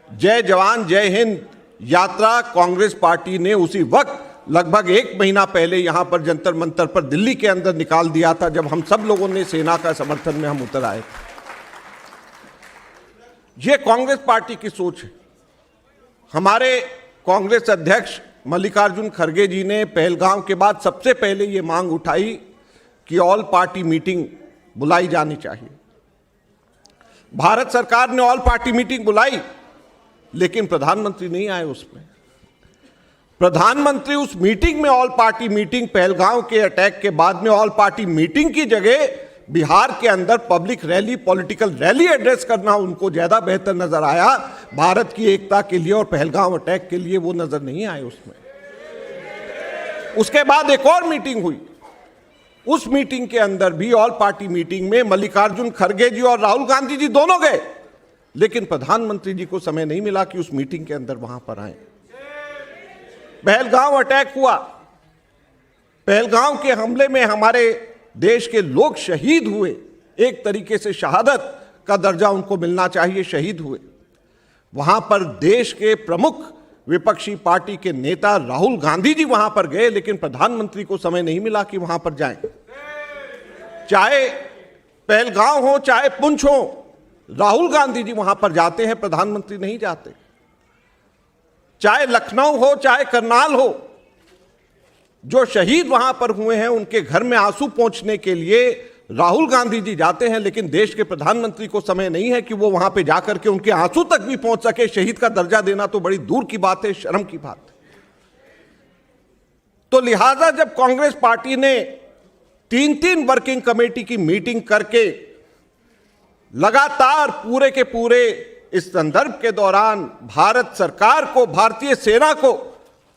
जय जवान जय हिंद यात्रा कांग्रेस पार्टी ने उसी वक्त लगभग 1 महीना पहले यहां पर जंतर मंतर पर दिल्ली के अंदर निकाल दिया था, जब हम सब लोगों ने सेना का समर्थन में हम उतर आए थे। यह कांग्रेस पार्टी की सोच है। हमारे कांग्रेस अध्यक्ष मल्लिकार्जुन खड़गे जी ने पहलगांव के बाद सबसे पहले यह मांग उठाई कि ऑल पार्टी मीटिंग बुलाई जानी चाहिए। भारत सरकार ने ऑल पार्टी मीटिंग बुलाई, लेकिन प्रधानमंत्री नहीं आए उसमें। प्रधानमंत्री उस मीटिंग में, ऑल पार्टी मीटिंग, पहलगांव के अटैक के बाद में ऑल पार्टी मीटिंग की जगह बिहार के अंदर public rally, political rally address करना उनको ज्यादा बेहतर नजर आया। भारत की एकता के लिए और पहलगांव अटैक के लिए वो नजर नहीं आए उसमें। उसके बाद एक और मीटिंग हुई। उस मीटिंग के अंदर भी, ऑल पार्टी मीटिंग में, मल्लिकार्जुन खड़गे जी और राहुल गांधी जी दोनों गए, लेकिन प्रधानमंत्री जी को समय नहीं मिला कि उस मीटिंग के अंदर वहां पर आए। पहलगांव अटैक हुआ। पहलगांव के हमले में हमारे देश के लोग शहीद हुए। एक तरीके से शहादत का दर्जा उनको मिलना चाहिए, शहीद हुए। वहां पर देश के प्रमुख विपक्षी पार्टी के नेता राहुल गांधी जी वहां पर गए, लेकिन प्रधानमंत्री को समय नहीं मिला कि वहां पर जाएं। चाहे पहलगांव हो, चाहे पुंछ हो, राहुल गांधी जी वहां पर जाते हैं, प्रधानमंत्री नहीं जाते। चाहे लखनऊ हो, चाहे करनाल हो, जो शहीद वहां पर हुए हैं उनके घर में आंसू पहुंचने के लिए राहुल गांधी जी जाते हैं, लेकिन देश के प्रधानमंत्री को समय नहीं है कि वो वहां पे जाकर के उनके आंसू तक भी पहुंच सके। शहीद का दर्जा देना तो बड़ी दूर की बात है, शर्म की बात है। तो लिहाजा जब कांग्रेस पार्टी ने 3 वर्किंग कमेटी की मीटिंग करके लगातार पूरे के पूरे इस संदर्भ के दौरान भारत सरकार को, भारतीय सेना को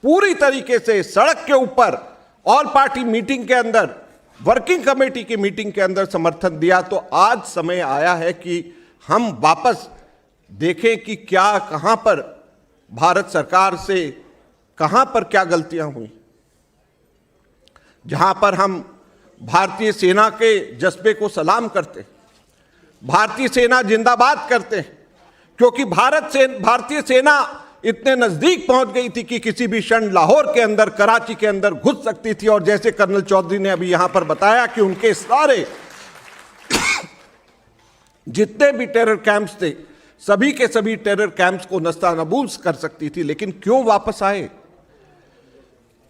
पूरी तरीके से सड़क के ऊपर ऑल पार्टी मीटिंग के अंदर, वर्किंग कमेटी की मीटिंग के अंदर समर्थन दिया, तो आज समय आया है कि हम वापस देखें कि क्या, कहां पर भारत सरकार से कहां पर क्या गलतियां हुई। जहां पर हम भारतीय सेना के जज्बे को सलाम करते हैं, भारतीय सेना जिंदाबाद करते हैं, क्योंकि भारतीय सेना इतने नजदीक पहुंच गई थी कि किसी भी क्षण लाहौर के अंदर, कराची के अंदर घुस सकती थी। और जैसे कर्नल चौधरी ने अभी यहां पर बताया कि उनके सारे जितने भी टेरर कैंप्स थे, सभी के सभी टेरर कैंप्स को नस्तानाबूद कर सकती थी, लेकिन क्यों वापस आए?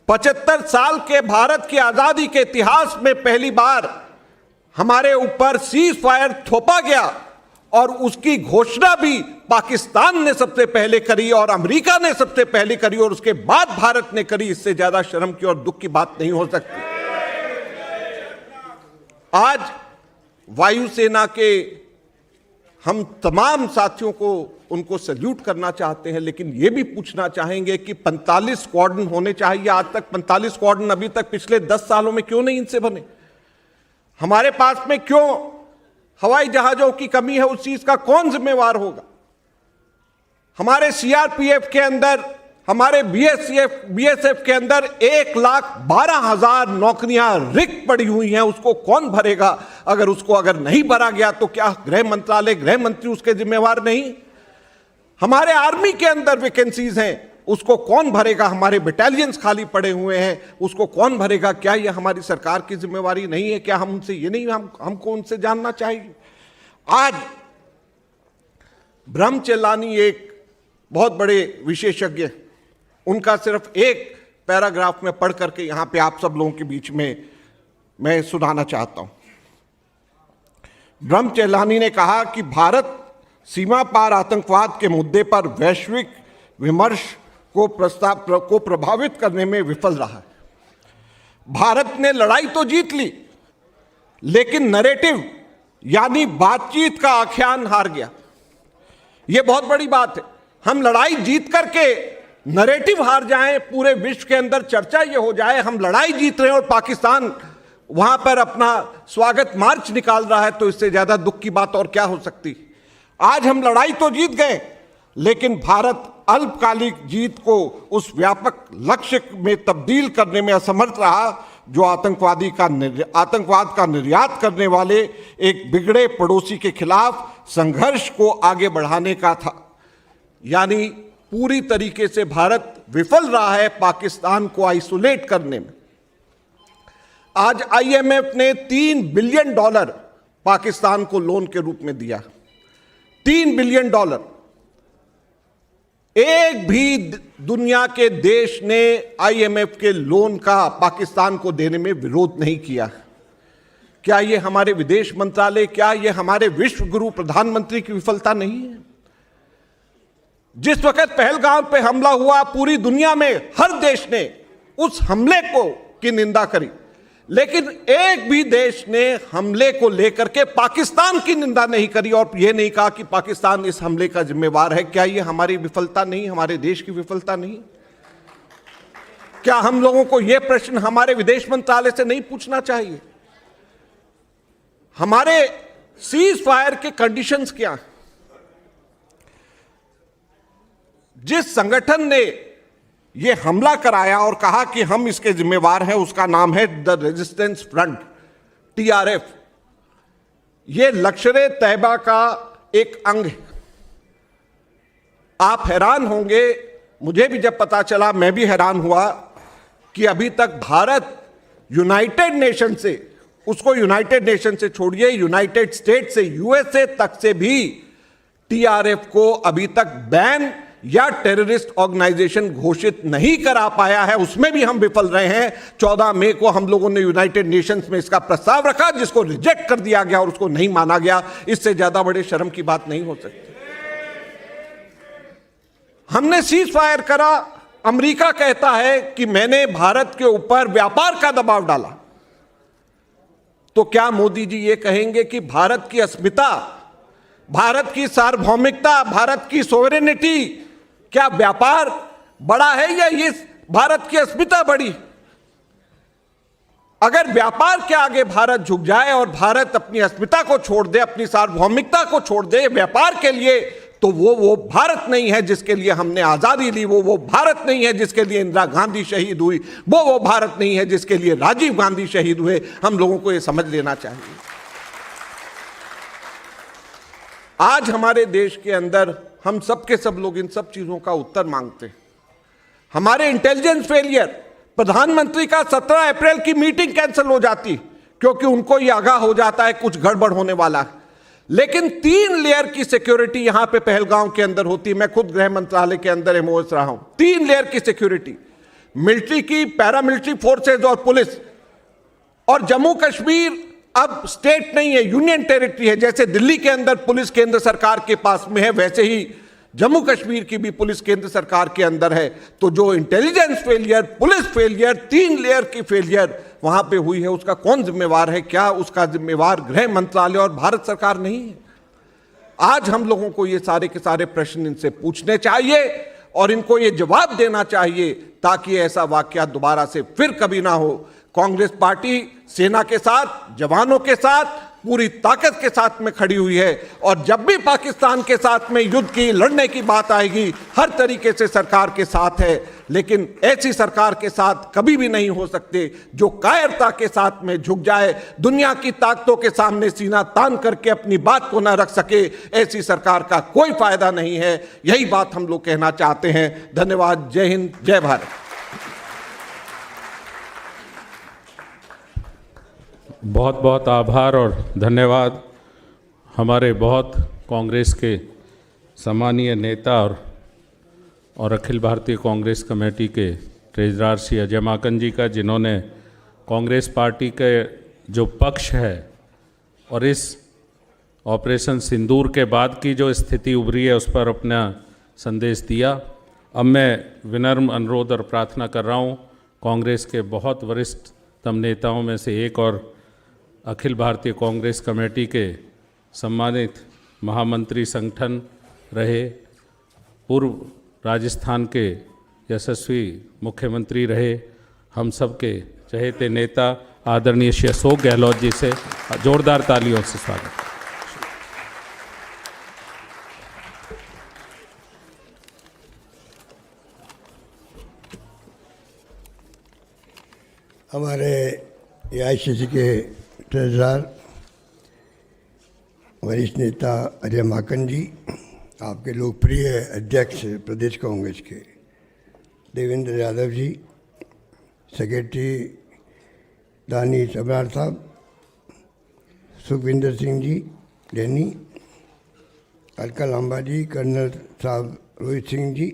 75 साल के भारत की आजादी के इतिहास में पहली बार हमारे ऊपर सीज फायर थोपा गया और उसकी घोषणा भी पाकिस्तान ने सबसे पहले करी और अमेरिका ने सबसे पहले करी और उसके बाद भारत ने करी। इससे ज्यादा शर्म की और दुख की बात नहीं हो सकती। आज वायुसेना के हम तमाम साथियों को उनको सल्यूट करना चाहते हैं, लेकिन यह भी पूछना चाहेंगे कि 45 स्क्वाड्रन होने चाहिए। आज तक 45 स्क्वाड्रन अभी तक पिछले 10 सालों में क्यों नहीं इनसे बने? हमारे पास में क्यों हवाई जहाजों की कमी है? उस चीज का कौन जिम्मेवार होगा? हमारे सीआरपीएफ के अंदर, हमारे बीएसएफ के अंदर 1,12,000 नौकरियां रिक्त पड़ी हुई हैं, उसको कौन भरेगा? अगर नहीं भरा गया तो क्या गृह मंत्रालय, गृह मंत्री उसके जिम्मेवार नहीं? हमारे आर्मी के अंदर वैकेंसीज हैं, उसको कौन भरेगा? हमारे बटालियंस खाली पड़े हुए हैं, उसको कौन भरेगा? क्या यह हमारी सरकार की जिम्मेवारी नहीं है? क्या हम उनसे ये नहीं, हमको उनसे जानना चाहिए? आज ब्रह्म चेलानी एक बहुत बड़े विशेषज्ञ, उनका सिर्फ एक पैराग्राफ में पढ़ करके यहां पे आप सब लोगों के बीच में मैं सुनाना चाहता हूं। ब्रह्म चेलानी ने कहा कि भारत सीमा पार आतंकवाद के मुद्दे पर वैश्विक विमर्श को प्रभावित करने में विफल रहा है। भारत ने लड़ाई तो जीत ली, लेकिन नैरेटिव यानी बातचीत का आख्यान हार गया। यह बहुत बड़ी बात है। हम लड़ाई जीत करके नैरेटिव हार जाएं, पूरे विश्व के अंदर चर्चा यह हो जाए हम लड़ाई जीत रहे हैं और पाकिस्तान वहां पर अपना स्वागत मार्च निकाल रहा है, तो इससे ज्यादा दुख की बात और क्या हो सकती? आज हम लड़ाई तो जीत गए, लेकिन भारत अल्पकालिक जीत को उस व्यापक लक्ष्य में तब्दील करने में असमर्थ रहा जो आतंकवाद का निर्यात करने वाले एक बिगड़े पड़ोसी के खिलाफ संघर्ष को आगे बढ़ाने का था। यानी पूरी तरीके से भारत विफल रहा है पाकिस्तान को आइसोलेट करने में। आज आईएमएफ ने $3 बिलियन पाकिस्तान को लोन के रूप में दिया। $3 बिलियन। एक भी दुनिया के देश ने आईएमएफ के लोन का पाकिस्तान को देने में विरोध नहीं किया। क्या यह हमारे विदेश मंत्रालय, क्या यह हमारे विश्व गुरु प्रधानमंत्री की विफलता नहीं है? जिस वक्त पहलगाम पे हमला हुआ, पूरी दुनिया में हर देश ने उस हमले की निंदा करी, लेकिन एक भी देश ने हमले को लेकर के पाकिस्तान की निंदा नहीं करी और यह नहीं कहा कि पाकिस्तान इस हमले का जिम्मेवार है। क्या यह हमारी विफलता नहीं, हमारे देश की विफलता नहीं? क्या हम लोगों को यह प्रश्न हमारे विदेश मंत्रालय से नहीं पूछना चाहिए? हमारे सीज फायर के कंडीशंस क्या हैं? जिस संगठन ने यह हमला कराया और कहा कि हम इसके जिम्मेवार हैं, उसका नाम है द रेजिस्टेंस फ्रंट, TRF। यह लश्कर तैयबा का एक अंग है। आप हैरान होंगे, मुझे भी जब पता चला मैं भी हैरान हुआ कि अभी तक भारत यूनाइटेड नेशन से, उसको यूनाइटेड नेशन से छोड़िए, यूनाइटेड स्टेट से, USA तक से भी TRF को अभी तक बैन या टेररिस्ट ऑर्गेनाइजेशन घोषित नहीं करा पाया है। उसमें भी हम विफल रहे हैं। 14 मई को हम लोगों ने यूनाइटेड नेशंस में इसका प्रस्ताव रखा, जिसको रिजेक्ट कर दिया गया और उसको नहीं माना गया। इससे ज्यादा बड़े शर्म की बात नहीं हो सकती। हमने सीज फायर करा, अमेरिका कहता है कि मैंने भारत के ऊपर व्यापार का दबाव डाला, तो क्या मोदी जी ये कहेंगे कि भारत की अस्मिता, भारत की सार्वभौमिकता, भारत की सोवरेनिटी, क्या व्यापार बड़ा है या ये भारत की अस्मिता बड़ी? अगर व्यापार के आगे भारत झुक जाए और भारत अपनी अस्मिता को छोड़ दे, अपनी सार्वभौमिकता को छोड़ दे व्यापार के लिए, तो वो भारत नहीं है जिसके लिए हमने आजादी ली, वो भारत नहीं है जिसके लिए इंदिरा गांधी शहीद हुई, वो भारत नहीं है जिसके लिए राजीव गांधी शहीद हुए। हम लोगों को यह समझ लेना चाहिए। आज हमारे देश के अंदर हम सबके सब लोग इन सब चीजों का उत्तर मांगते हैं। हमारे इंटेलिजेंस फेलियर, प्रधानमंत्री का 17 अप्रैल की मीटिंग कैंसिल हो जाती क्योंकि उनको ये आगाह हो जाता है कुछ गड़बड़ होने वाला है। लेकिन 3 लेयर की सिक्योरिटी यहां पे पहलगांव के अंदर होती है। मैं खुद गृह मंत्रालय के अंदर एमओएस रहा हूं। 3 लेयर की सिक्योरिटी, मिलिट्री की, पैरामिलिट्री फोर्सेज और पुलिस। और जम्मू कश्मीर अब स्टेट नहीं है, यूनियन टेरिटरी है। जैसे दिल्ली के अंदर पुलिस केंद्र सरकार के पास में है, वैसे ही जम्मू कश्मीर की भी पुलिस केंद्र सरकार के अंदर है। तो जो intelligence failure, police failure, 3 layer की फेलियर वहां पे हुई है, उसका कौन जिम्मेवार है? क्या उसका जिम्मेवार गृह मंत्रालय और भारत सरकार नहीं है? आज हम लोगों को ये सारे के सारे प्रश्न इनसे पूछने चाहिए और इनको ये जवाब देना चाहिए ताकि ऐसा वाकया दोबारा से फिर कभी ना हो। कांग्रेस पार्टी सेना के साथ, जवानों के साथ, पूरी ताकत के साथ में खड़ी हुई है और जब भी पाकिस्तान के साथ में युद्ध की, लड़ने की बात आएगी, हर तरीके से सरकार के साथ है। लेकिन ऐसी सरकार के साथ कभी भी नहीं हो सकते जो कायरता के साथ में झुक जाए, दुनिया की ताकतों के सामने सीना तान करके अपनी बात को न रख सके। ऐसी सरकार का कोई फायदा नहीं है। यही बात हम लोग कहना चाहते हैं। धन्यवाद। जय हिंद, जय भारत। बहुत बहुत आभार और धन्यवाद। हमारे बहुत कांग्रेस के सम्मानीय नेता और अखिल भारतीय कांग्रेस कमेटी के ट्रेजरर श्री अजय माकन जी का, जिन्होंने कांग्रेस पार्टी के जो पक्ष है और इस ऑपरेशन सिंदूर के बाद की जो स्थिति उभरी है उस पर अपना संदेश दिया। अब मैं विनम्र अनुरोध और प्रार्थना कर रहा हूँ कांग्रेस के बहुत वरिष्ठतम नेताओं में से एक और अखिल भारतीय कांग्रेस कमेटी के सम्मानित महामंत्री संगठन रहे, पूर्व राजस्थान के यशस्वी मुख्यमंत्री रहे, हम सब के चहेते नेता आदरणीय श्री अशोक गहलोत जी से जोरदार तालियों से स्वागत। हमारे एआईसीसी के ट्रेजरर वरिष्ठ नेता अजय माकन जी, आपके लोकप्रिय अध्यक्ष प्रदेश कांग्रेस के देवेंद्र यादव जी, सेक्रेटरी दानिश अबरार साहब, सुखविंदर सिंह जी डैनी, अलका लांबा जी, कर्नल साहब रोहित सिंह जी,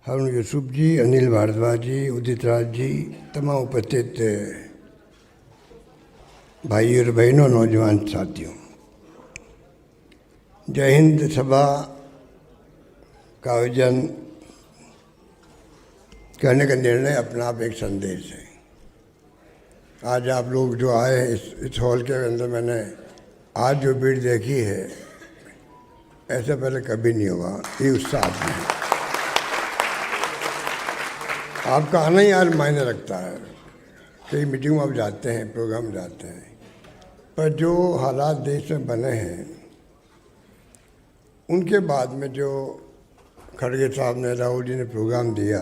हारून यूसुफ जी, अनिल भारद्वाज जी, उदित राज जी, तमाम उपस्थित भाई और बहनों, नौजवान साथियों, जय हिंद सभा का आयोजन करने का निर्णय अपना आप एक संदेश है। आज आप लोग जो आए इस हॉल के अंदर, मैंने आज जो भीड़ देखी है ऐसा पहले कभी नहीं हुआ। ये उत्साह में आपका आना ही आज मायने रखता है। कई मीटिंग में आप जाते हैं, प्रोग्राम जाते हैं, पर जो हालात देश में बने हैं उनके बाद में जो खड़गे साहब ने, राहुल जी ने प्रोग्राम दिया,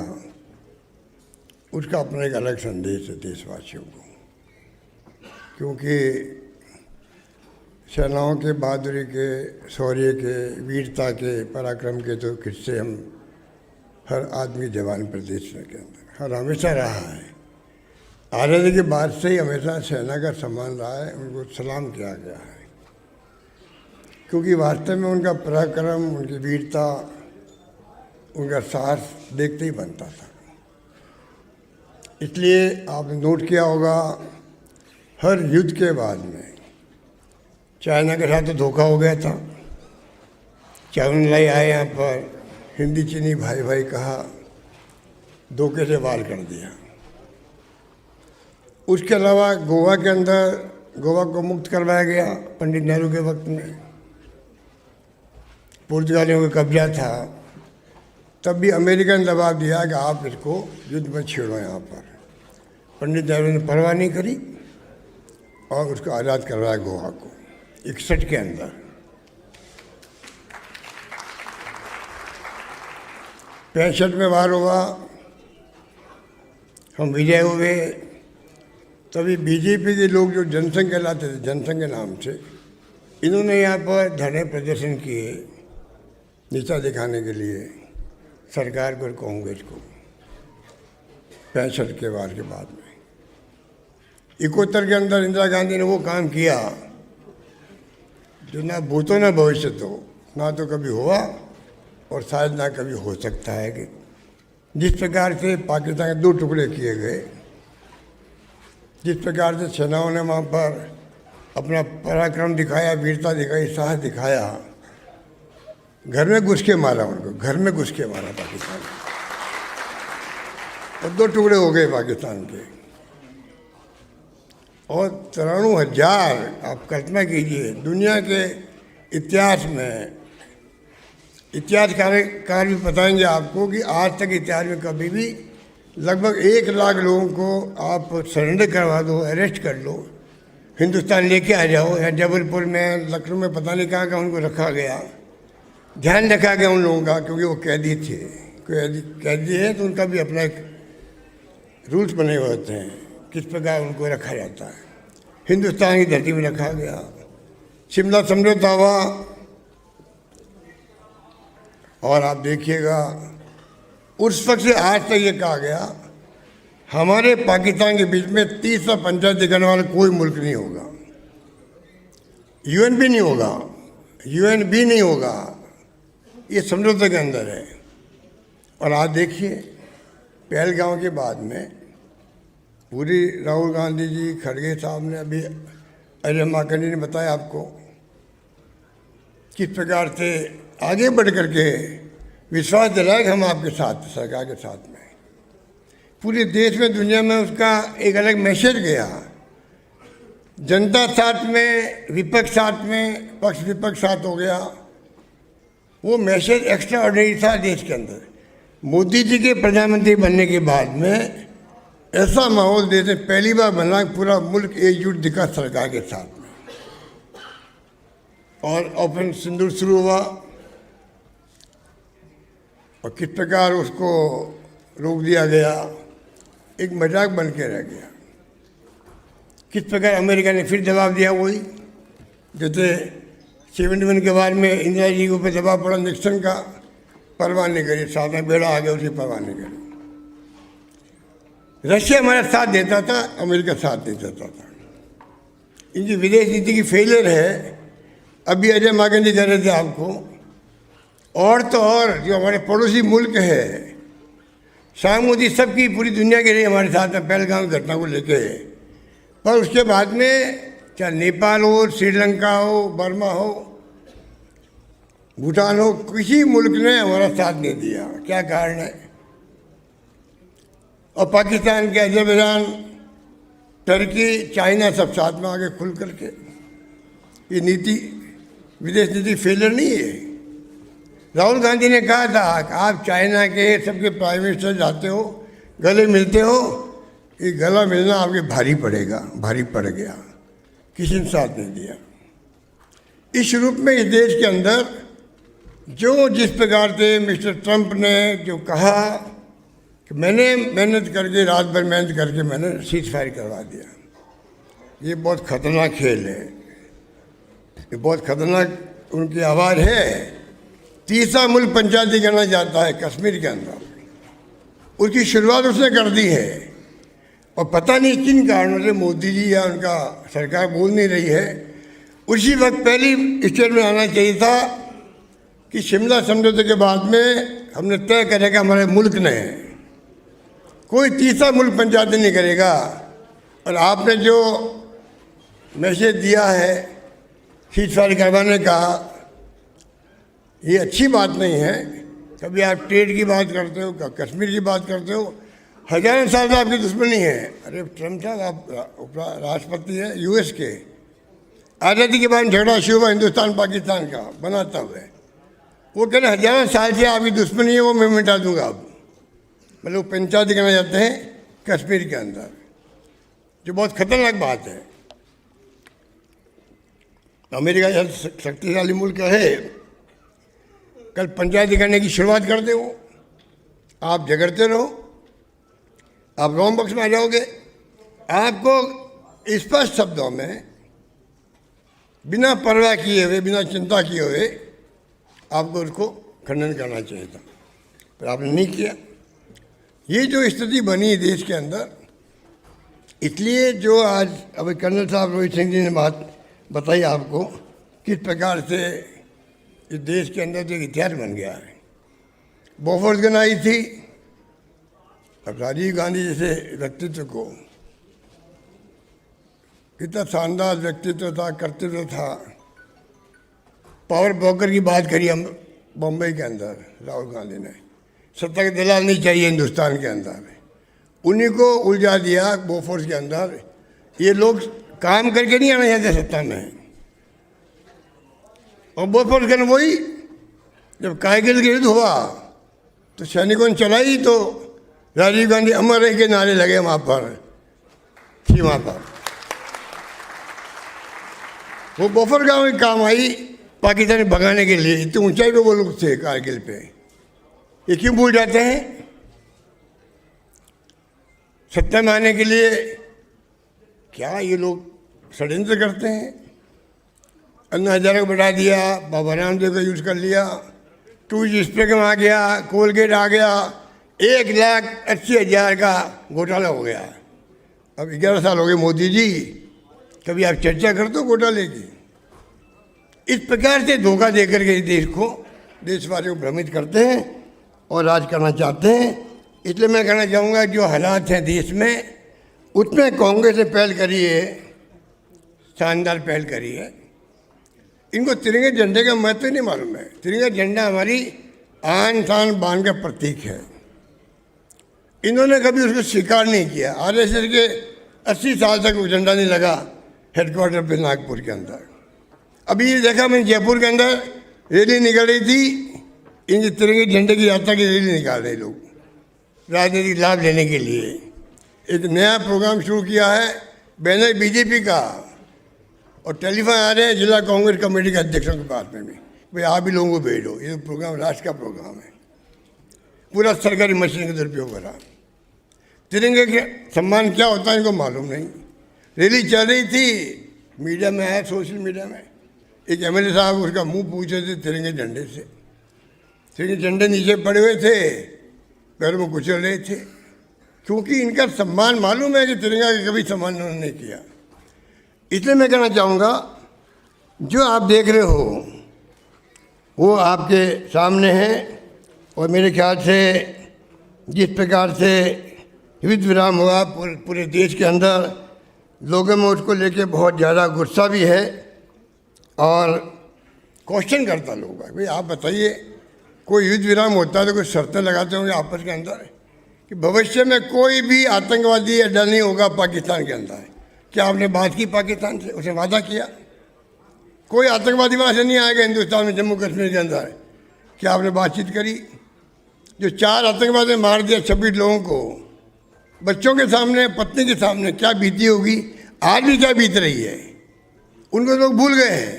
उसका अपना एक अलग संदेश है देशवासियों को। क्योंकि सेनाओं के बहादुरी के, शौर्य के, वीरता के, पराक्रम के तो किस्से हम हर आदमी जवान प्रदेश के अंदर हर हमेशा रहा है। आज़ादी के बाद से ही हमेशा सेना का सम्मान रहा है, उनको सलाम किया गया है। क्योंकि वास्तव में उनका पराक्रम, उनकी वीरता, उनका साहस देखते ही बनता था। इसलिए आपने नोट किया होगा, हर युद्ध के बाद में चाइना के साथ तो धोखा हो गया था। चावनलाई आए यहाँ पर, हिंदी चीनी भाई भाई कहा, धोखे से वार कर दिया। उसके अलावा गोवा के अंदर, गोवा को मुक्त करवाया गया पंडित नेहरू के वक्त में। पुर्तगालियों का कब्जा था, तब भी अमेरिका ने दबाव दिया कि आप इसको युद्ध में छेड़ो यहाँ पर। पंडित नेहरू ने परवाह नहीं करी और उसको आज़ाद करवाया गोवा को 61 के अंदर। 65 में वार हुआ, हम विजय हुए, तभी बीजेपी के लोग जो जनसंघ कहलाते थे, जनसंघ के नाम से, इन्होंने यहाँ पर धरने प्रदर्शन किए नीचा दिखाने के लिए सरकार को और कांग्रेस को 65 के वार के बाद में। 71 के अंदर इंदिरा गांधी ने वो काम किया जो ना भूतो ना भविष्य तो, ना तो कभी हुआ और शायद ना कभी हो सकता है। कि जिस प्रकार से पाकिस्तान के 2 टुकड़े किए गए, जिस प्रकार से सेनाओं ने वहाँ पर अपना पराक्रम दिखाया, वीरता दिखाई, साहस दिखाया, घर में घुस के मारा उनको, घर में घुस के मारा पाकिस्तान और 2 टुकड़े हो गए पाकिस्तान के। और 93,000, आप कल्पना कीजिए, दुनिया के इतिहास में, इतिहासकार भी बताएंगे आपको कि आज तक इतिहास में कभी भी लगभग 1 लाख लोगों को आप सरेंडर करवा दो, अरेस्ट कर लो, हिंदुस्तान लेके आ जाओ, या जबलपुर में, लखनऊ में, पता नहीं कहाँ कहाँ उनको रखा गया, ध्यान रखा गया उन लोगों का, क्योंकि वो कैदी थे। कैदी है तो उनका भी अपना एक रूल्स बने हुए होते हैं, किस प्रकार उनको रखा जाता है। हिंदुस्तान की धरती में रखा गया, शिमला समझौता हुआ, और आप देखिएगा उस वक्त से आज तक ये कहा गया हमारे पाकिस्तान के बीच में 30 पंचायत करने वाला कोई मुल्क नहीं होगा, यूएन भी नहीं होगा, यूएन भी नहीं होगा, ये समझौते के अंदर है। और आज देखिए पहलगांव के बाद में पूरी राहुल गांधी जी, खड़गे साहब ने, अभी अजय माकन जी ने बताया आपको किस प्रकार से आगे बढ़ करके विश्वास दिलाया कि हम आपके साथ, सरकार के साथ में। पूरे देश में, दुनिया में उसका एक अलग मैसेज गया, जनता साथ में, विपक्ष साथ में, पक्ष विपक्ष साथ हो गया। वो मैसेज एक्स्ट्रा ऑर्डिनरी था देश के अंदर। मोदी जी के प्रधानमंत्री बनने के बाद में ऐसा माहौल देश में पहली बार बना, पूरा मुल्क एकजुट दिखा सरकार के साथ में। और ऑपरेशन सिंदूर शुरू हुआ और किस प्रकार उसको रोक दिया गया, एक मजाक बन के रह गया। किस प्रकार अमेरिका ने फिर जवाब दिया, वही जैसे 71 के बाद में इंदिरा जी के ऊपर दबाव पड़ा निक्सन का, परवाह नहीं करी, साथ में बेड़ा आ गया, उसकी परवाह नहीं करी। रशिया हमारा साथ देता था, अमेरिका साथ नहीं देता था। इनकी विदेश नीति की फेलियर है। अभी अजय माकन जी कह रहे थे आपको, और तो और जो हमारे पड़ोसी मुल्क है, शाह मोदी सबकी पूरी दुनिया के लिए हमारे साथ में पहलगाम घटना को लेके, पर उसके बाद में चाहे नेपाल हो, श्रीलंका हो, बर्मा हो, भूटान हो, किसी मुल्क ने हमारा साथ नहीं दिया। क्या कारण है? और पाकिस्तान के, अजरबैजान, टर्की, चाइना सब साथ में आगे खुल करके, ये नीति, विदेश नीति फेलियर नहीं है। राहुल गांधी ने कहा था कि आप चाइना के सबके प्राइम मिनिस्टर जाते हो, गले मिलते हो, ये गला मिलना आपके भारी पड़ेगा, भारी पड़ गया, किसी ने साथ नहीं दिया। इस रूप में इस देश के अंदर जो जिस प्रकार से मिस्टर ट्रंप ने जो कहा कि मैंने मेहनत करके, रात भर मेहनत करके मैंने सीज फायर करवा दिया, ये बहुत खतरनाक खेल है, ये बहुत खतरनाक उनकी आवाज़ है। तीसरा मुल्क पंचायती करना चाहता है कश्मीर के अंदर, उसकी शुरुआत उसने कर दी है। और पता नहीं किन कारणों से मोदी जी या उनका सरकार बोल नहीं रही है। उसी वक्त पहली स्टेट में आना चाहिए था कि शिमला समझौते के बाद में हमने तय करेगा हमारे मुल्क ने कोई तीसरा मुल्क पंचायती नहीं करेगा। और आपने जो मैसेज दिया है सीज फायर करवाने का, ये अच्छी बात नहीं है। कभी आप ट्रेड की बात करते हो, कश्मीर की बात करते हो, हजारों साल से आपकी दुश्मनी है। अरे ट्रम्प साहब, आप राष्ट्रपति हैं यूएस के, आज़ादी के बाद झगड़ा शुरू हुआ हिंदुस्तान पाकिस्तान का बनाता हुआ, वो कह रहे हजारों साल से आपकी दुश्मनी है, वो मैं मिटा दूंगा। अब मतलब पंचायती करना चाहते हैं कश्मीर के अंदर, जो बहुत खतरनाक बात है। अमेरिका जैसा शक्तिशाली मुल्क है, कल पंचायती करने की शुरुआत कर दे वो, आप झगड़ते रहो, आप रॉन्ग बॉक्स में आ जाओगे। आपको स्पष्ट शब्दों में बिना परवाह किए हुए, बिना चिंता किए हुए आपको उसको खंडन करना चाहिए था, पर आपने नहीं किया। ये जो स्थिति बनी देश के अंदर, इसलिए जो आज अभी कर्नल साहब रोहित सिंह जी ने बात बताई आपको, किस प्रकार से इस देश के अंदर जो इतिहास बन गया है। बोफोर्स गन आई थी, अब राजीव गांधी जैसे व्यक्तित्व को, कितना शानदार व्यक्तित्व था, कर्तव्य था। पावर ब्रोकर की बात करी हम बम्बई के अंदर, राहुल गांधी ने, सत्ता के दलाल नहीं चाहिए हिंदुस्तान के अंदर, उन्हीं को उलझा दिया बोफोर्स के अंदर। ये लोग काम करके नहीं आना चाहते सत्ता में। और बोफोर्स गन वही, जब कारगिल के युद्ध हुआ तो सैनिकों ने चलाई तो राजीव गांधी अमर रह के नारे लगे वहाँ पर, सीमा पर। वो बोफोर्स गन में काम आई पाकिस्तान भगाने के लिए। इतनी ऊंचाई पे वो लोग थे कारगिल पे। ये क्यों भूल जाते हैं? सत्ता में आने के लिए क्या ये लोग षड्यंत्र करते हैं? अन्ना हजारे को बढ़ा दिया, बाबा रामदेव का यूज कर लिया, 2G स्पेक्ट्रम आ गया, कोलगेट आ गया, 1,80,000 का घोटाला हो गया। अब 11 साल हो गए मोदी जी, कभी आप चर्चा करते हो घोटाले की? इस प्रकार से धोखा देकर के देश को, देशवासियों को भ्रमित करते हैं और राज करना चाहते हैं। इसलिए मैं कहना चाहूँगा जो हालात हैं देश में, उसमें कांग्रेस ने पहल करी है, शानदार पहल करी है। इनको तिरंगे झंडे का महत्व नहीं मालूम है। तिरंगा झंडा हमारी आन शान बान का प्रतीक है। इन्होंने कभी उसको स्वीकार नहीं किया। RSS के 80 साल तक वो झंडा नहीं लगा हेडक्वार्टर पे नागपुर के अंदर। अभी ये देखा मैंने, जयपुर के अंदर रैली निकल रही थी, इनके तिरंगे झंडे की यात्रा की रैली निकाल रहे लोग, राजनीतिक लाभ लेने के लिए। एक नया प्रोग्राम शुरू किया है, बैनर बीजेपी का, और टेलीफोन आ रहे हैं जिला कांग्रेस कमेटी के अध्यक्षों के पास में भी, भाई आप भी लोगों को भेजो। ये प्रोग्राम राष्ट्र का प्रोग्राम है, पूरा सरकारी मशीन का दुरुपयोग करा। तिरंगे के सम्मान क्या होता है इनको मालूम नहीं। रैली चल रही थी, मीडिया में आया, सोशल मीडिया में, एक MLA साहब उसका मुंह पूछे थे तिरंगे झंडे से। तिरंगे झंडे नीचे पड़े हुए थे, पैरों में कुचल रहे थे, क्योंकि इनका सम्मान मालूम है कि तिरंगा का कभी सम्मान उन्होंने नहीं किया। इसलिए मैं कहना चाहूँगा, जो आप देख रहे हो वो आपके सामने है। और मेरे ख्याल से जिस प्रकार से युद्ध विराम हुआ पूरे देश के अंदर, लोगों में उसको लेके बहुत ज़्यादा गुस्सा भी है और क्वेश्चन करता लोग, भाई आप बताइए, कोई युद्ध विराम होता है तो कोई शर्तें लगाते होंगे आपस के अंदर कि भविष्य में कोई भी आतंकवादी अड्डा नहीं होगा पाकिस्तान के अंदर। क्या आपने बात की पाकिस्तान से? उसे वादा किया कोई आतंकवादी वहाँ से नहीं आएगा हिंदुस्तान में, जम्मू कश्मीर के अंदर? क्या आपने बातचीत करी? जो 4 आतंकवादी मार दिया 26 लोगों को, बच्चों के सामने, पत्नी के सामने, क्या बीती होगी? आज भी क्या बीत रही है, उनको लोग भूल गए हैं।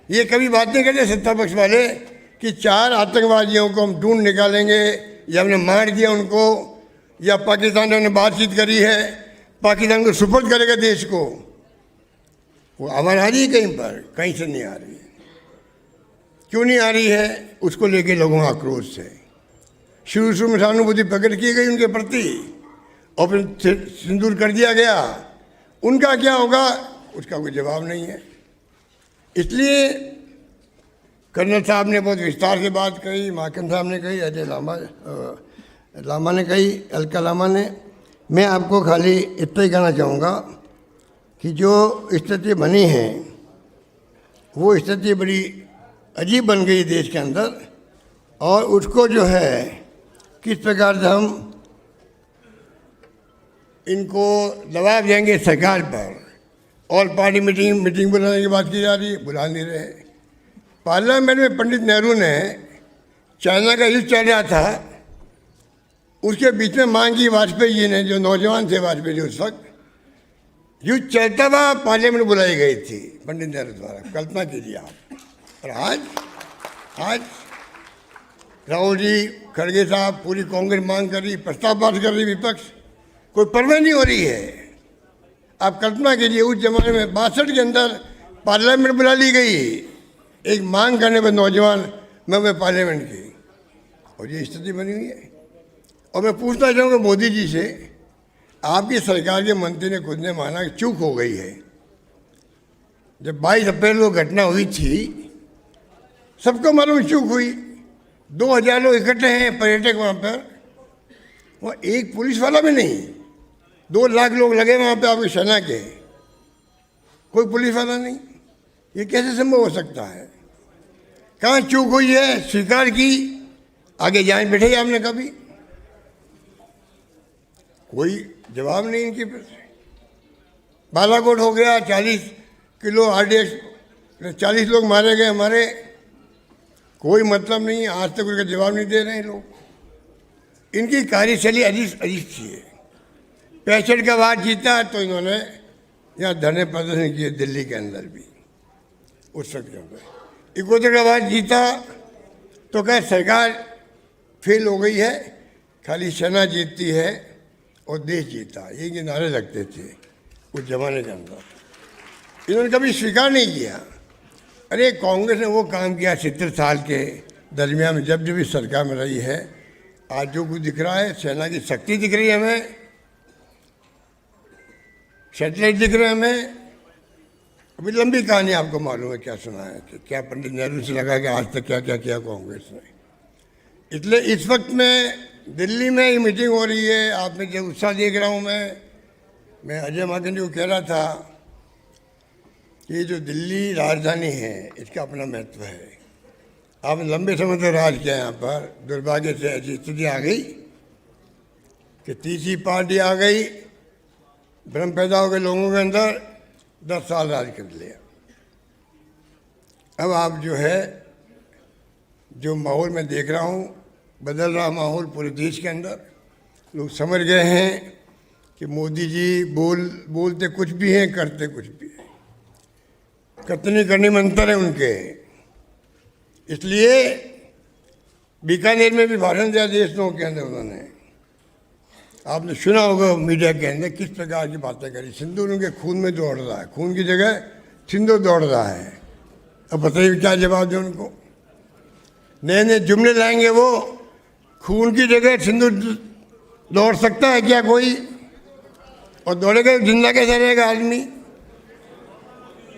ये कभी बात नहीं करते सत्ता पक्ष वाले कि 4 आतंकवादियों को हम ढूंढ निकालेंगे, या हमने मार दिया उनको, या पाकिस्तान ने बातचीत करी है, पाकिस्तान को सुपुर्द करेगा देश को। वो आवाज़ आ रही है कहीं पर? कहीं से नहीं आ रही है। क्यों नहीं आ रही है? उसको लेके लोगों का आक्रोश है। शुरू में सहानुभूति प्रकट की गई उनके प्रति और फिर सिंदूर कर दिया गया। उनका क्या होगा उसका कोई जवाब नहीं है। इसलिए कर्नल साहब ने बहुत विस्तार से बात कही, माकन साहब ने कही, अजय लामा ने कही, अलका लामा ने। मैं आपको खाली इतना ही कहना चाहूँगा कि जो स्थिति बनी है वो स्थिति बड़ी अजीब बन गई देश के अंदर, और उसको जो है किस प्रकार से हम इनको दबाव देंगे सरकार पर। ऑल पार्टी मीटिंग बुलाने की बात की जा रही है, बुला नहीं रहे। पार्लियामेंट में पंडित नेहरू ने, चाइना का युद्ध चल रहा था, उसके बीच में मांग की वाजपेयी जी ने, जो नौजवान थे वाजपेयी जी उस वक्त, युद्ध चलता हुआ पार्लियामेंट बुलाई गई थी पंडित नेहरू द्वारा। कल्पना कीजिए आप। और आज राहुल जी, खड़गे साहब, पूरी कांग्रेस मांग कर रही, प्रस्ताव पास कर रही, विपक्ष कोई परवाह नहीं हो रही है। आप कल्पना कीजिए, उस जमाने में 62 के अंदर पार्लियामेंट बुला ली गई एक मांग करने पर नौजवान मेंबर पार्लियामेंट की, और ये स्थिति बनी हुई है। और मैं पूछना चाहूँगा मोदी जी से, आपकी सरकार के मंत्री ने खुद ने माना कि चूक हो गई है। जब 22 अप्रैल को घटना हुई थी, सबको मालूम चूक हुई, 2000 लोग इकट्ठे हैं पर्यटक वहाँ पर, वहाँ एक पुलिस वाला भी नहीं, 2 लाख लोग लगे वहाँ पे आपकी सेना के, कोई पुलिस वाला नहीं। ये कैसे संभव हो सकता है? कहाँ चूक हुई है? स्वीकार की, आगे जांच बैठे आपने कभी? कोई जवाब नहीं इनकी तरफ से। बालाकोट हो गया, 40 किलो RDX, 40 लोग मारे गए हमारे, कोई मतलब नहीं, आज तक उनका जवाब नहीं दे रहे हैं लोग। इनकी कार्यशैली अजीब सी है। 65 का वार जीता तो इन्होंने यहाँ धरने प्रदर्शन किए दिल्ली के अंदर भी, उस वक्त 71 का वार जीता तो क्या सरकार फेल हो गई है, खाली सेना जीतती है और देश जीता, ये नारे लगते थे उस जमाने के अंदर। इन्होंने कभी स्वीकार नहीं किया। अरे कांग्रेस ने वो काम किया 70 साल के दरमियान में, जब भी सरकार में रही है। आज जो कुछ दिख रहा है, सेना की शक्ति दिख रही है हमें, सैटेलाइट दिख रहे हैं हमें। अभी लंबी कहानी आपको मालूम है, क्या सुना है कि क्या पंडित नेहरू से लगा कि आज तक क्या क्या किया कांग्रेस ने। इसलिए इस वक्त में दिल्ली में ही मीटिंग हो रही है, आप में जो उत्साह देख रहा हूँ मैं अजय माकन जी को कह रहा था कि ये जो दिल्ली राजधानी है, इसका अपना महत्व है। आपने लंबे समय तक राज किया यहाँ पर, दुर्भाग्य से ऐसी स्थिति आ गई कि तीसरी पार्टी आ गई, भ्रम पैदा हो गए लोगों के अंदर, 10 साल राज कर लिया। अब आप जो है, जो माहौल मैं देख रहा हूँ, बदल रहा माहौल पूरे देश के अंदर, लोग समझ गए हैं कि मोदी जी बोलते कुछ भी हैं, करते कुछ भी हैं, कतनी करने में अंतर है उनके। इसलिए बीकानेर में भी भाषण दिया देशों के अंदर उन्होंने, आपने सुना होगा मीडिया के अंदर किस प्रकार की बातें करी। सिंदूर उनके खून में दौड़ रहा है, खून की जगह सिंदूर दौड़ रहा है। अब बताइए क्या जवाब दें उनको? नए नए जुमले लाएंगे वो, खून की जगह सिंदूर दौड़ सकता है क्या कोई? और दौड़ेगा जिंदा कैसा रहेगा आदमी?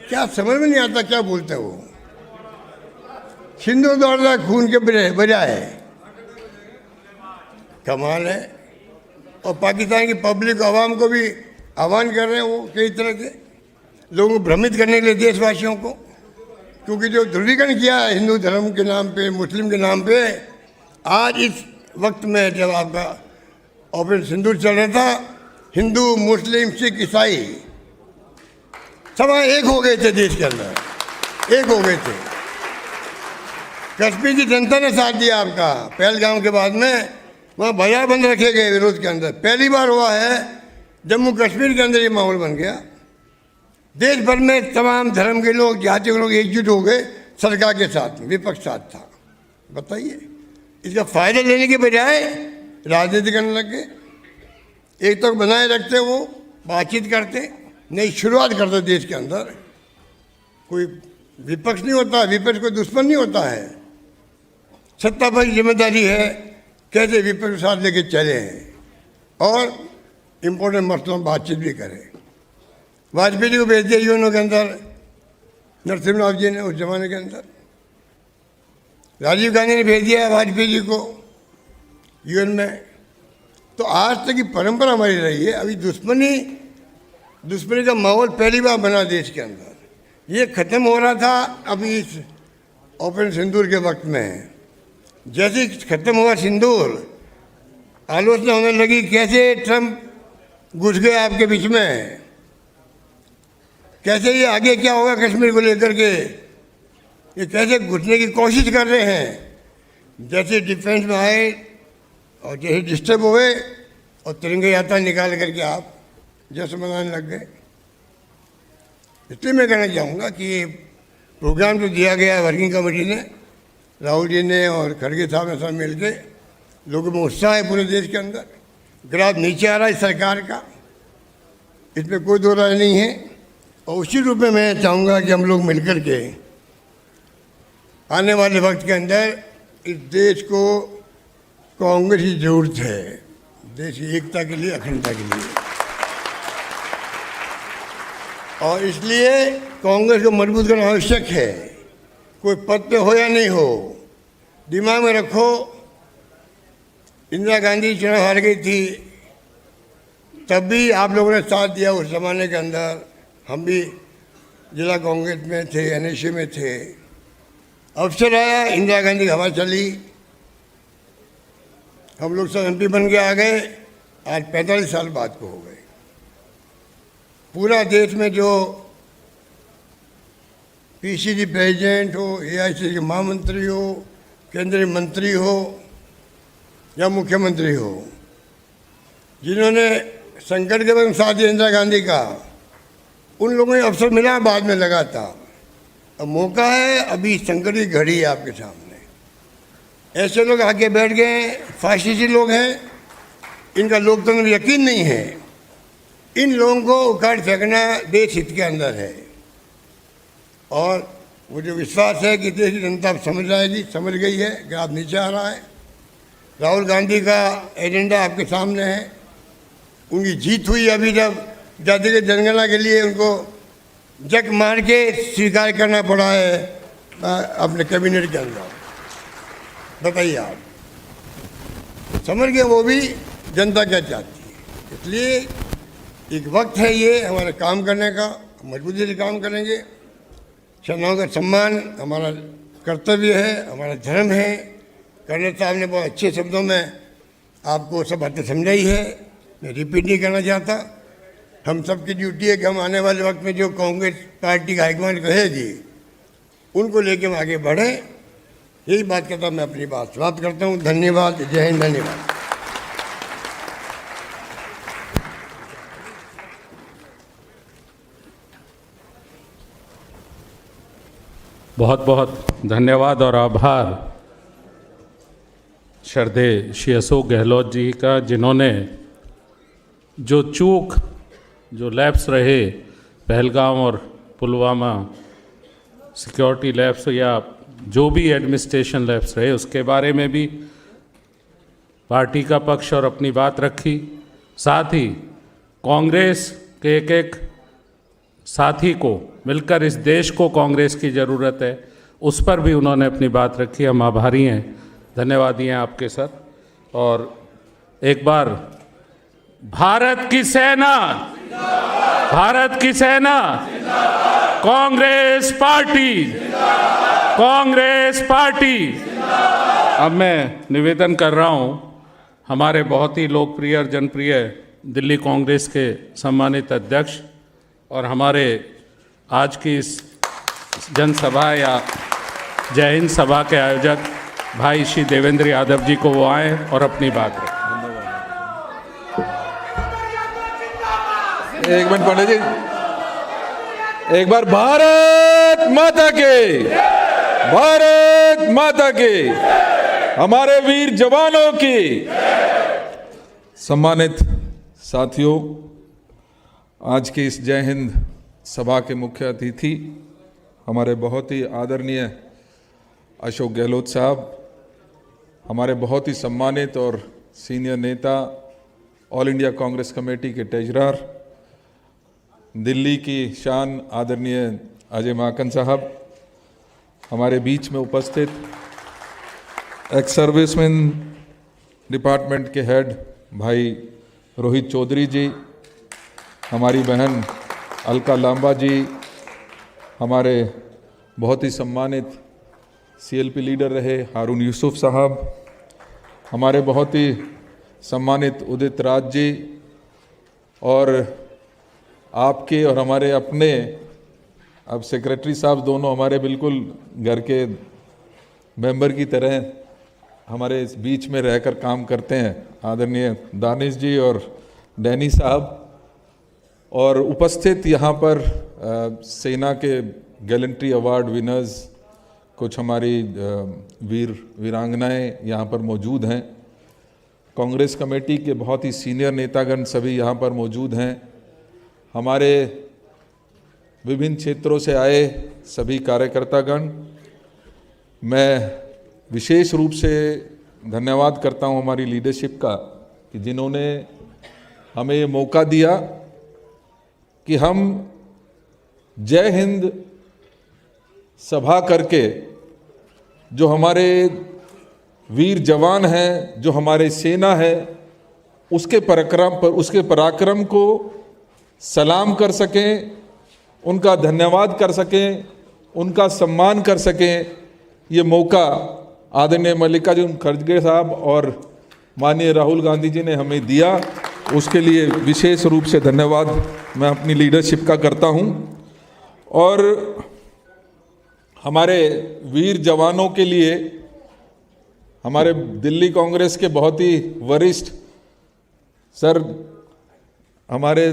क्या समझ में नहीं आता क्या बोलते वो। सिंदूर दौड़ रहा है खून के बजाय, कमाल है। और पाकिस्तान की पब्लिक आवाम को भी आह्वान कर रहे हैं वो कई तरह के लोगों को भ्रमित करने के लिए, देशवासियों को, क्योंकि जो ध्रुवीकरण किया है हिंदू धर्म के नाम पे, मुस्लिम के नाम पे, आज इस वक्त में जब आपका ऑपरेशन सिंदूर चल रहा था, हिंदू मुस्लिम सिख ईसाई सब एक हो गए थे देश के अंदर, एक हो गए थे। कश्मीर की जनता ने साथ दिया आपका। पहलगाम के बाद में वहाँ बाजार बंद रखे गए विरोध के अंदर। पहली बार हुआ है जम्मू कश्मीर के अंदर ये माहौल बन गया। देश भर में तमाम धर्म के लोग, जाति के लोग एकजुट हो गए सरकार के साथ में, विपक्ष साथ था। बताइए, इसका फायदा लेने के बजाय राजनीति करने लग गए। एक तो बनाए रखते वो, बातचीत करते, नई शुरुआत करते देश के अंदर। कोई विपक्ष नहीं होता, विपक्ष कोई दुश्मन नहीं होता है। सत्ता पर जिम्मेदारी है कैसे विपक्ष साथ लेके चले हैं और इम्पोर्टेंट मसलों में बातचीत भी करें। वाजपेयी जी को भेज दिया यूएनओ के अंदर, नरसिम्हा राव जी ने उस जमाने के अंदर। राजीव गांधी ने भेज दिया वाजपेयी जी को यूएन में। तो आज तक की परंपरा हमारी रही है। अभी दुश्मनी का माहौल पहली बार बना देश के अंदर। ये ख़त्म हो रहा था अभी इस ऑपरेशन सिंदूर के वक्त में। जैसे ही ख़त्म हुआ सिंदूर, आलोचना होने लगी कैसे ट्रंप घुस गए आपके बीच में, कैसे ये आगे क्या होगा कश्मीर को लेकर के, ये कैसे घुसने की कोशिश कर रहे हैं। जैसे डिफेंस में आए और जैसे डिस्टर्ब हुए और तिरंगे यात्रा निकाल करके आप जश्न मनाने लग गए। इसलिए मैं कहना चाहूँगा कि ये प्रोग्राम जो दिया गया है वर्किंग कमेटी ने, राहुल जी ने और खड़गे साहब ने सब मिल के लोगों में उत्साह है पूरे देश के अंदर। ग्राफ नीचे आ रहा है सरकार का, इसमें कोई दो राय नहीं है। और उसी रूप में मैं चाहूँगा कि हम लोग मिलकर के आने वाले वक्त के अंदर इस देश को कांग्रेस की जरूरत है, देश की एकता के लिए, अखंडता के लिए। और इसलिए कांग्रेस को मजबूत करना आवश्यक है। कोई पद पे हो या नहीं हो, दिमाग में रखो, इंदिरा गांधी चुनाव हार गई थी, तब भी आप लोगों ने साथ दिया। उस जमाने के अंदर हम भी जिला कांग्रेस में थे, एनएसयू में थे। अवसर आया, इंदिरा गांधी की हवा चली, हम लोग सब एमपी बन के आ गए। आज 45 साल बाद को हो गए। पूरा देश में जो पीसीसी प्रेसिडेंट हो, एआईसीसी के महामंत्री हो, केंद्रीय मंत्री हो या मुख्यमंत्री हो, जिन्होंने संकट के वक्त साथ दिया इंदिरा गांधी का, उन लोगों को अवसर मिला, बाद में लगा था। अब मौका है, अभी संकट की घड़ी है आपके सामने। ऐसे लोग आके बैठ गए, फाशिस्टी लोग हैं, इनका लोकतंत्र में यकीन नहीं है। इन लोगों को उखाड़ फेंकना देश हित के अंदर है। और मुझे विश्वास है कि देश की जनता समझ आएगी, समझ गई है। ग्राफ नीचे आ रहा है। राहुल गांधी का एजेंडा आपके सामने है। उनकी जीत हुई। अभी जब जातिगत जनगणना के लिए उनको जक मार के स्वीकार करना पड़ा है अपने कैबिनेट के अंदर। बताइए आप, समझ गए वो भी जनता क्या चाहती है। इसलिए एक वक्त है ये हमारे काम करने का, मजबूती से काम करेंगे। सेनाओं का सम्मान हमारा कर्तव्य है, हमारा धर्म है। कर्नल साहब ने बहुत अच्छे शब्दों में आपको सब बातें समझाई है, मैं रिपीट नहीं करना चाहता। हम सब की ड्यूटी है कि हम आने वाले वक्त में जो कांग्रेस पार्टी का हाईकमान कहेगी उनको लेके हम आगे बढ़ें। यही बात करता मैं अपनी बात समाप्त करता हूँ। धन्यवाद। जय हिंद। धन्यवाद। बहुत बहुत धन्यवाद और आभार श्रद्धेय श्री अशोक गहलोत जी का, जिन्होंने जो चूक, जो लैप्स रहे पहलगाम और पुलवामा सिक्योरिटी लैप्स या जो भी एडमिनिस्ट्रेशन लैप्स रहे, उसके बारे में भी पार्टी का पक्ष और अपनी बात रखी। साथ ही कांग्रेस के एक एक साथी को मिलकर इस देश को कांग्रेस की ज़रूरत है, उस पर भी उन्होंने अपनी बात रखी। हम आभारी हैं, धन्यवादी हैं आपके सर। और एक बार भारत की सेना, भारत की सेना, कांग्रेस पार्टी, कांग्रेस पार्टी। अब मैं निवेदन कर रहा हूं हमारे बहुत ही लोकप्रिय और जनप्रिय दिल्ली कांग्रेस के सम्मानित अध्यक्ष और हमारे आज की इस जनसभा या जय हिंद सभा के आयोजक भाई श्री देवेंद्र यादव जी को वो आए और अपनी बात रखें। एक मिनट पंडित जी, एक बार भारत माता के, भारत माता के, हमारे वीर जवानों की। सम्मानित साथियों, आज की इस जय हिंद सभा के मुख्य अतिथि हमारे बहुत ही आदरणीय अशोक गहलोत साहब, हमारे बहुत ही सम्मानित और सीनियर नेता, ऑल इंडिया कांग्रेस कमेटी के ट्रेजरर, दिल्ली की शान आदरणीय अजय माकन साहब, हमारे बीच में उपस्थित एक्स सर्विसमैन डिपार्टमेंट के हेड भाई रोहित चौधरी जी, हमारी बहन अलका लांबा जी, हमारे बहुत ही सम्मानित सीएलपी लीडर रहे हारून यूसुफ साहब, हमारे बहुत ही सम्मानित उदित राज जी, और आपके और हमारे अपने अब सेक्रेटरी साहब दोनों हमारे बिल्कुल घर के मेंबर की तरह हमारे इस बीच में रहकर काम करते हैं, आदरणीय दानिश जी और डैनी साहब, और उपस्थित यहाँ पर सेना के गैलेंट्री अवार्ड विनर्स कुछ हमारी वीरांगनाएं यहाँ पर मौजूद हैं। कांग्रेस कमेटी के बहुत ही सीनियर नेतागण सभी यहाँ पर मौजूद हैं। हमारे विभिन्न क्षेत्रों से आए सभी कार्यकर्तागण, मैं विशेष रूप से धन्यवाद करता हूँ हमारी लीडरशिप का कि जिन्होंने हमें ये मौका दिया कि हम जय हिंद सभा करके जो हमारे वीर जवान हैं, जो हमारे सेना है, उसके पराक्रम को सलाम कर सकें, उनका धन्यवाद कर सकें, उनका सम्मान कर सकें। ये मौका आदरणीय मल्लिकार्जुन खड़गे साहब और माननीय राहुल गांधी जी ने हमें दिया, उसके लिए विशेष रूप से धन्यवाद मैं अपनी लीडरशिप का करता हूं। और हमारे वीर जवानों के लिए हमारे दिल्ली कांग्रेस के बहुत ही वरिष्ठ सर हमारे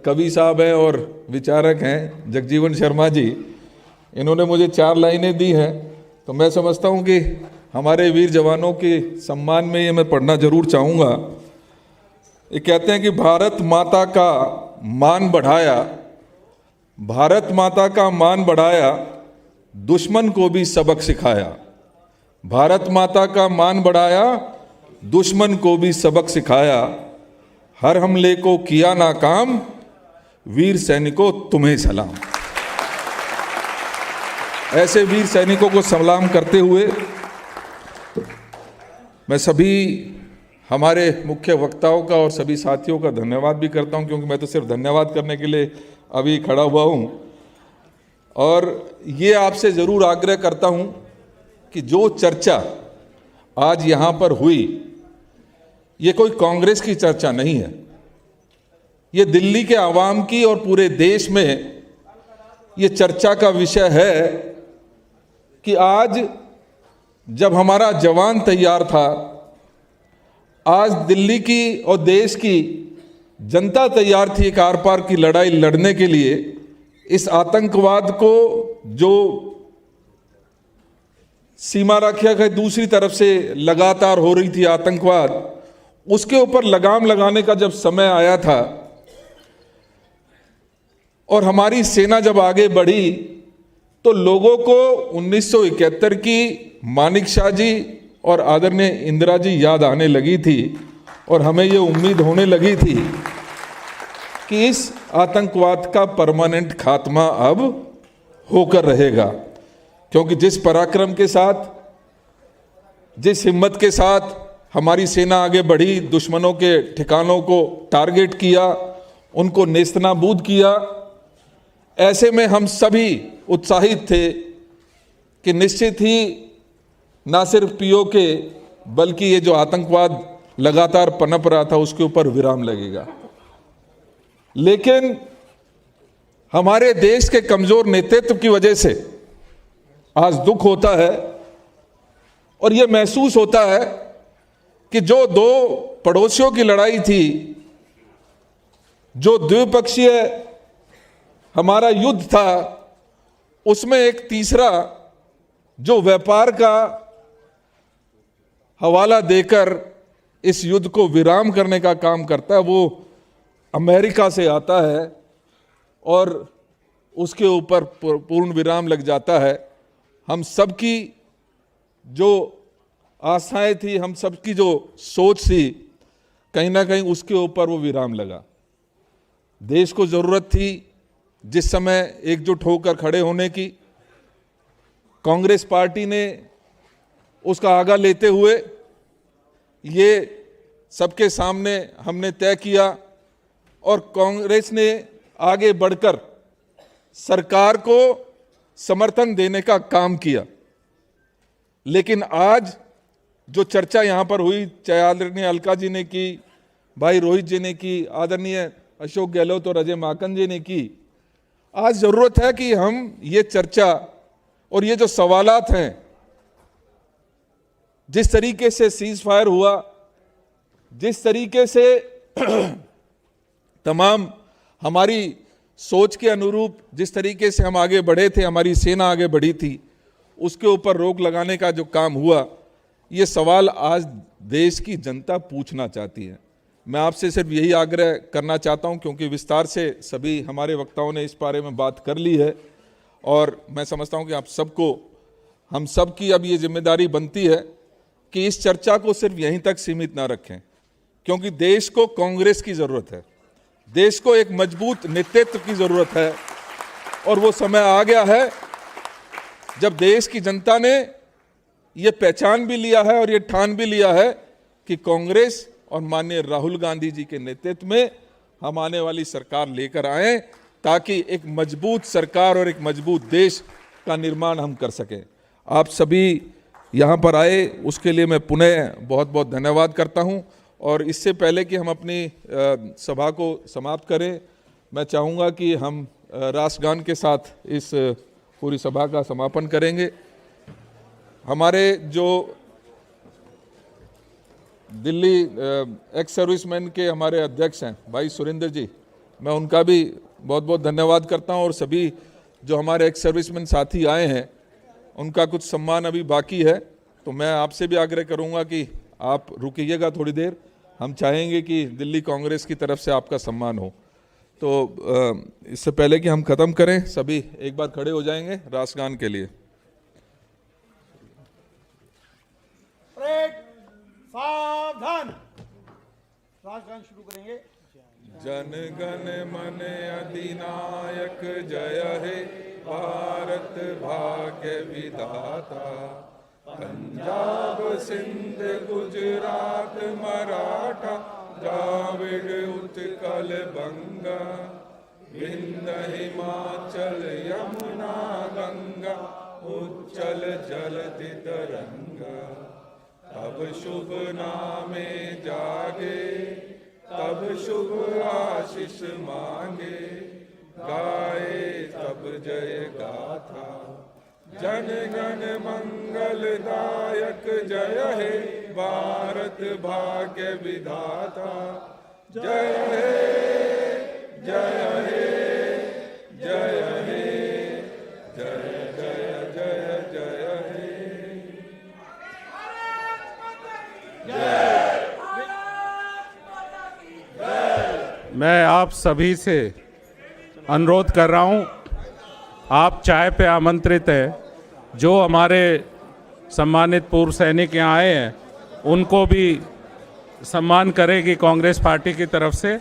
कवि साहब हैं और विचारक हैं जगजीवन शर्मा जी, इन्होंने मुझे 4 लाइनें दी हैं, तो मैं समझता हूं कि हमारे वीर जवानों के सम्मान में ये मैं पढ़ना जरूर चाहूँगा। ये कहते हैं कि भारत माता का मान बढ़ाया, भारत माता का मान बढ़ाया, दुश्मन को भी सबक सिखाया। भारत माता का मान बढ़ाया, दुश्मन को भी सबक सिखाया। हर हमले को किया नाकाम, वीर सैनिकों तुम्हें सलाम। ऐसे वीर सैनिकों को सलाम करते हुए मैं सभी हमारे मुख्य वक्ताओं का और सभी साथियों का धन्यवाद भी करता हूं, क्योंकि मैं तो सिर्फ धन्यवाद करने के लिए अभी खड़ा हुआ हूं। और ये आपसे ज़रूर आग्रह करता हूं कि जो चर्चा आज यहाँ पर हुई, ये कोई कांग्रेस की चर्चा नहीं है, ये दिल्ली के आवाम की और पूरे देश में ये चर्चा का विषय है कि आज जब हमारा जवान तैयार था, आज दिल्ली की और देश की जनता तैयार थी एक आर पार की लड़ाई लड़ने के लिए, इस आतंकवाद को जो सीमा रेखा के दूसरी तरफ से लगातार हो रही थी आतंकवाद, उसके ऊपर लगाम लगाने का जब समय आया था और हमारी सेना जब आगे बढ़ी, तो लोगों को 1971 की मानिकशाह जी और आदरणीय इंदिरा जी याद आने लगी थी और हमें ये उम्मीद होने लगी थी कि इस आतंकवाद का परमानेंट खात्मा अब होकर रहेगा, क्योंकि जिस पराक्रम के साथ, जिस हिम्मत के साथ हमारी सेना आगे बढ़ी, दुश्मनों के ठिकानों को टारगेट किया, उनको नेस्तनाबूद किया, ऐसे में हम सभी उत्साहित थे कि निश्चित ही ना सिर्फ पीओके बल्कि ये जो आतंकवाद लगातार पनप रहा था उसके ऊपर विराम लगेगा। लेकिन हमारे देश के कमजोर नेतृत्व की वजह से आज दुख होता है और यह महसूस होता है कि जो 2 पड़ोसियों की लड़ाई थी, जो द्विपक्षीय हमारा युद्ध था, उसमें एक तीसरा जो व्यापार का हवाला देकर इस युद्ध को विराम करने का काम करता है, वो अमेरिका से आता है और उसके ऊपर पूर्ण विराम लग जाता है। हम सबकी जो आशाएं थी, हम सबकी जो सोच थी, कहीं ना कहीं उसके ऊपर वो विराम लगा। देश को ज़रूरत थी जिस समय एकजुट होकर खड़े होने की, कांग्रेस पार्टी ने उसका आगा लेते हुए ये सबके सामने हमने तय किया और कांग्रेस ने आगे बढ़कर सरकार को समर्थन देने का काम किया। लेकिन आज जो चर्चा यहाँ पर हुई, चाहे आदरणीय अलका जी ने की, भाई रोहित जी ने की, आदरणीय अशोक गहलोत और अजय माकन जी ने की, आज ज़रूरत है कि हम ये चर्चा और ये जो सवालात हैं, जिस तरीके से सीज फायर हुआ, जिस तरीके से तमाम हमारी सोच के अनुरूप जिस तरीके से हम आगे बढ़े थे, हमारी सेना आगे बढ़ी थी, उसके ऊपर रोक लगाने का जो काम हुआ, ये सवाल आज देश की जनता पूछना चाहती है। मैं आपसे सिर्फ यही आग्रह करना चाहता हूं, क्योंकि विस्तार से सभी हमारे वक्ताओं ने इस बारे में बात कर ली है और मैं समझता हूं कि आप सबको, हम सब की अब ये जिम्मेदारी बनती है कि इस चर्चा को सिर्फ यहीं तक सीमित ना रखें, क्योंकि देश को कांग्रेस की ज़रूरत है, देश को एक मजबूत नेतृत्व की ज़रूरत है और वो समय आ गया है जब देश की जनता ने ये पहचान भी लिया है और ये ठान भी लिया है कि कांग्रेस और माननीय राहुल गांधी जी के नेतृत्व में हम आने वाली सरकार लेकर आए, ताकि एक मजबूत सरकार और एक मजबूत देश का निर्माण हम कर सकें। आप सभी यहाँ पर आए, उसके लिए मैं पुनः बहुत बहुत धन्यवाद करता हूँ। और इससे पहले कि हम अपनी सभा को समाप्त करें, मैं चाहूँगा कि हम राष्ट्रगान के साथ इस पूरी सभा का समापन करेंगे। हमारे जो दिल्ली एक्स सर्विसमैन के हमारे अध्यक्ष हैं भाई सुरेंद्र जी, मैं उनका भी बहुत बहुत धन्यवाद करता हूं। और सभी जो हमारे एक्स सर्विसमैन साथी आए हैं, उनका कुछ सम्मान अभी बाकी है, तो मैं आपसे भी आग्रह करूंगा कि आप रुकिएगा थोड़ी देर। हम चाहेंगे कि दिल्ली कांग्रेस की तरफ से आपका सम्मान हो। तो इससे पहले कि हम ख़त्म करें, सभी एक बार खड़े हो जाएंगे राष्ट्रगान के लिए। सावधान, राष्ट्रगान शुरू करेंगे। जन गण मन अधिनायक जय हे भारत भाग्य विधाता, पंजाब सिंध गुजरात मराठा द्राविड़ उत्कल बंगा, विंध्य हिमाचल यमुना गंगा, उच्चल जलधि तरंगा। तब शुभ नामे जागे, तब शुभ आशीष मांगे, गाए तब जय गाथा। जन गण मंगलदायक जय हे भारत भाग्य विधाता, जय हे जय हे जय हे जय जय जय जय हे मैं आप सभी से अनुरोध कर रहा हूं, आप चाय पे आमंत्रित हैं। जो हमारे सम्मानित पूर्व सैनिक यहाँ आए हैं, उनको भी सम्मान करेगी कांग्रेस पार्टी की तरफ से।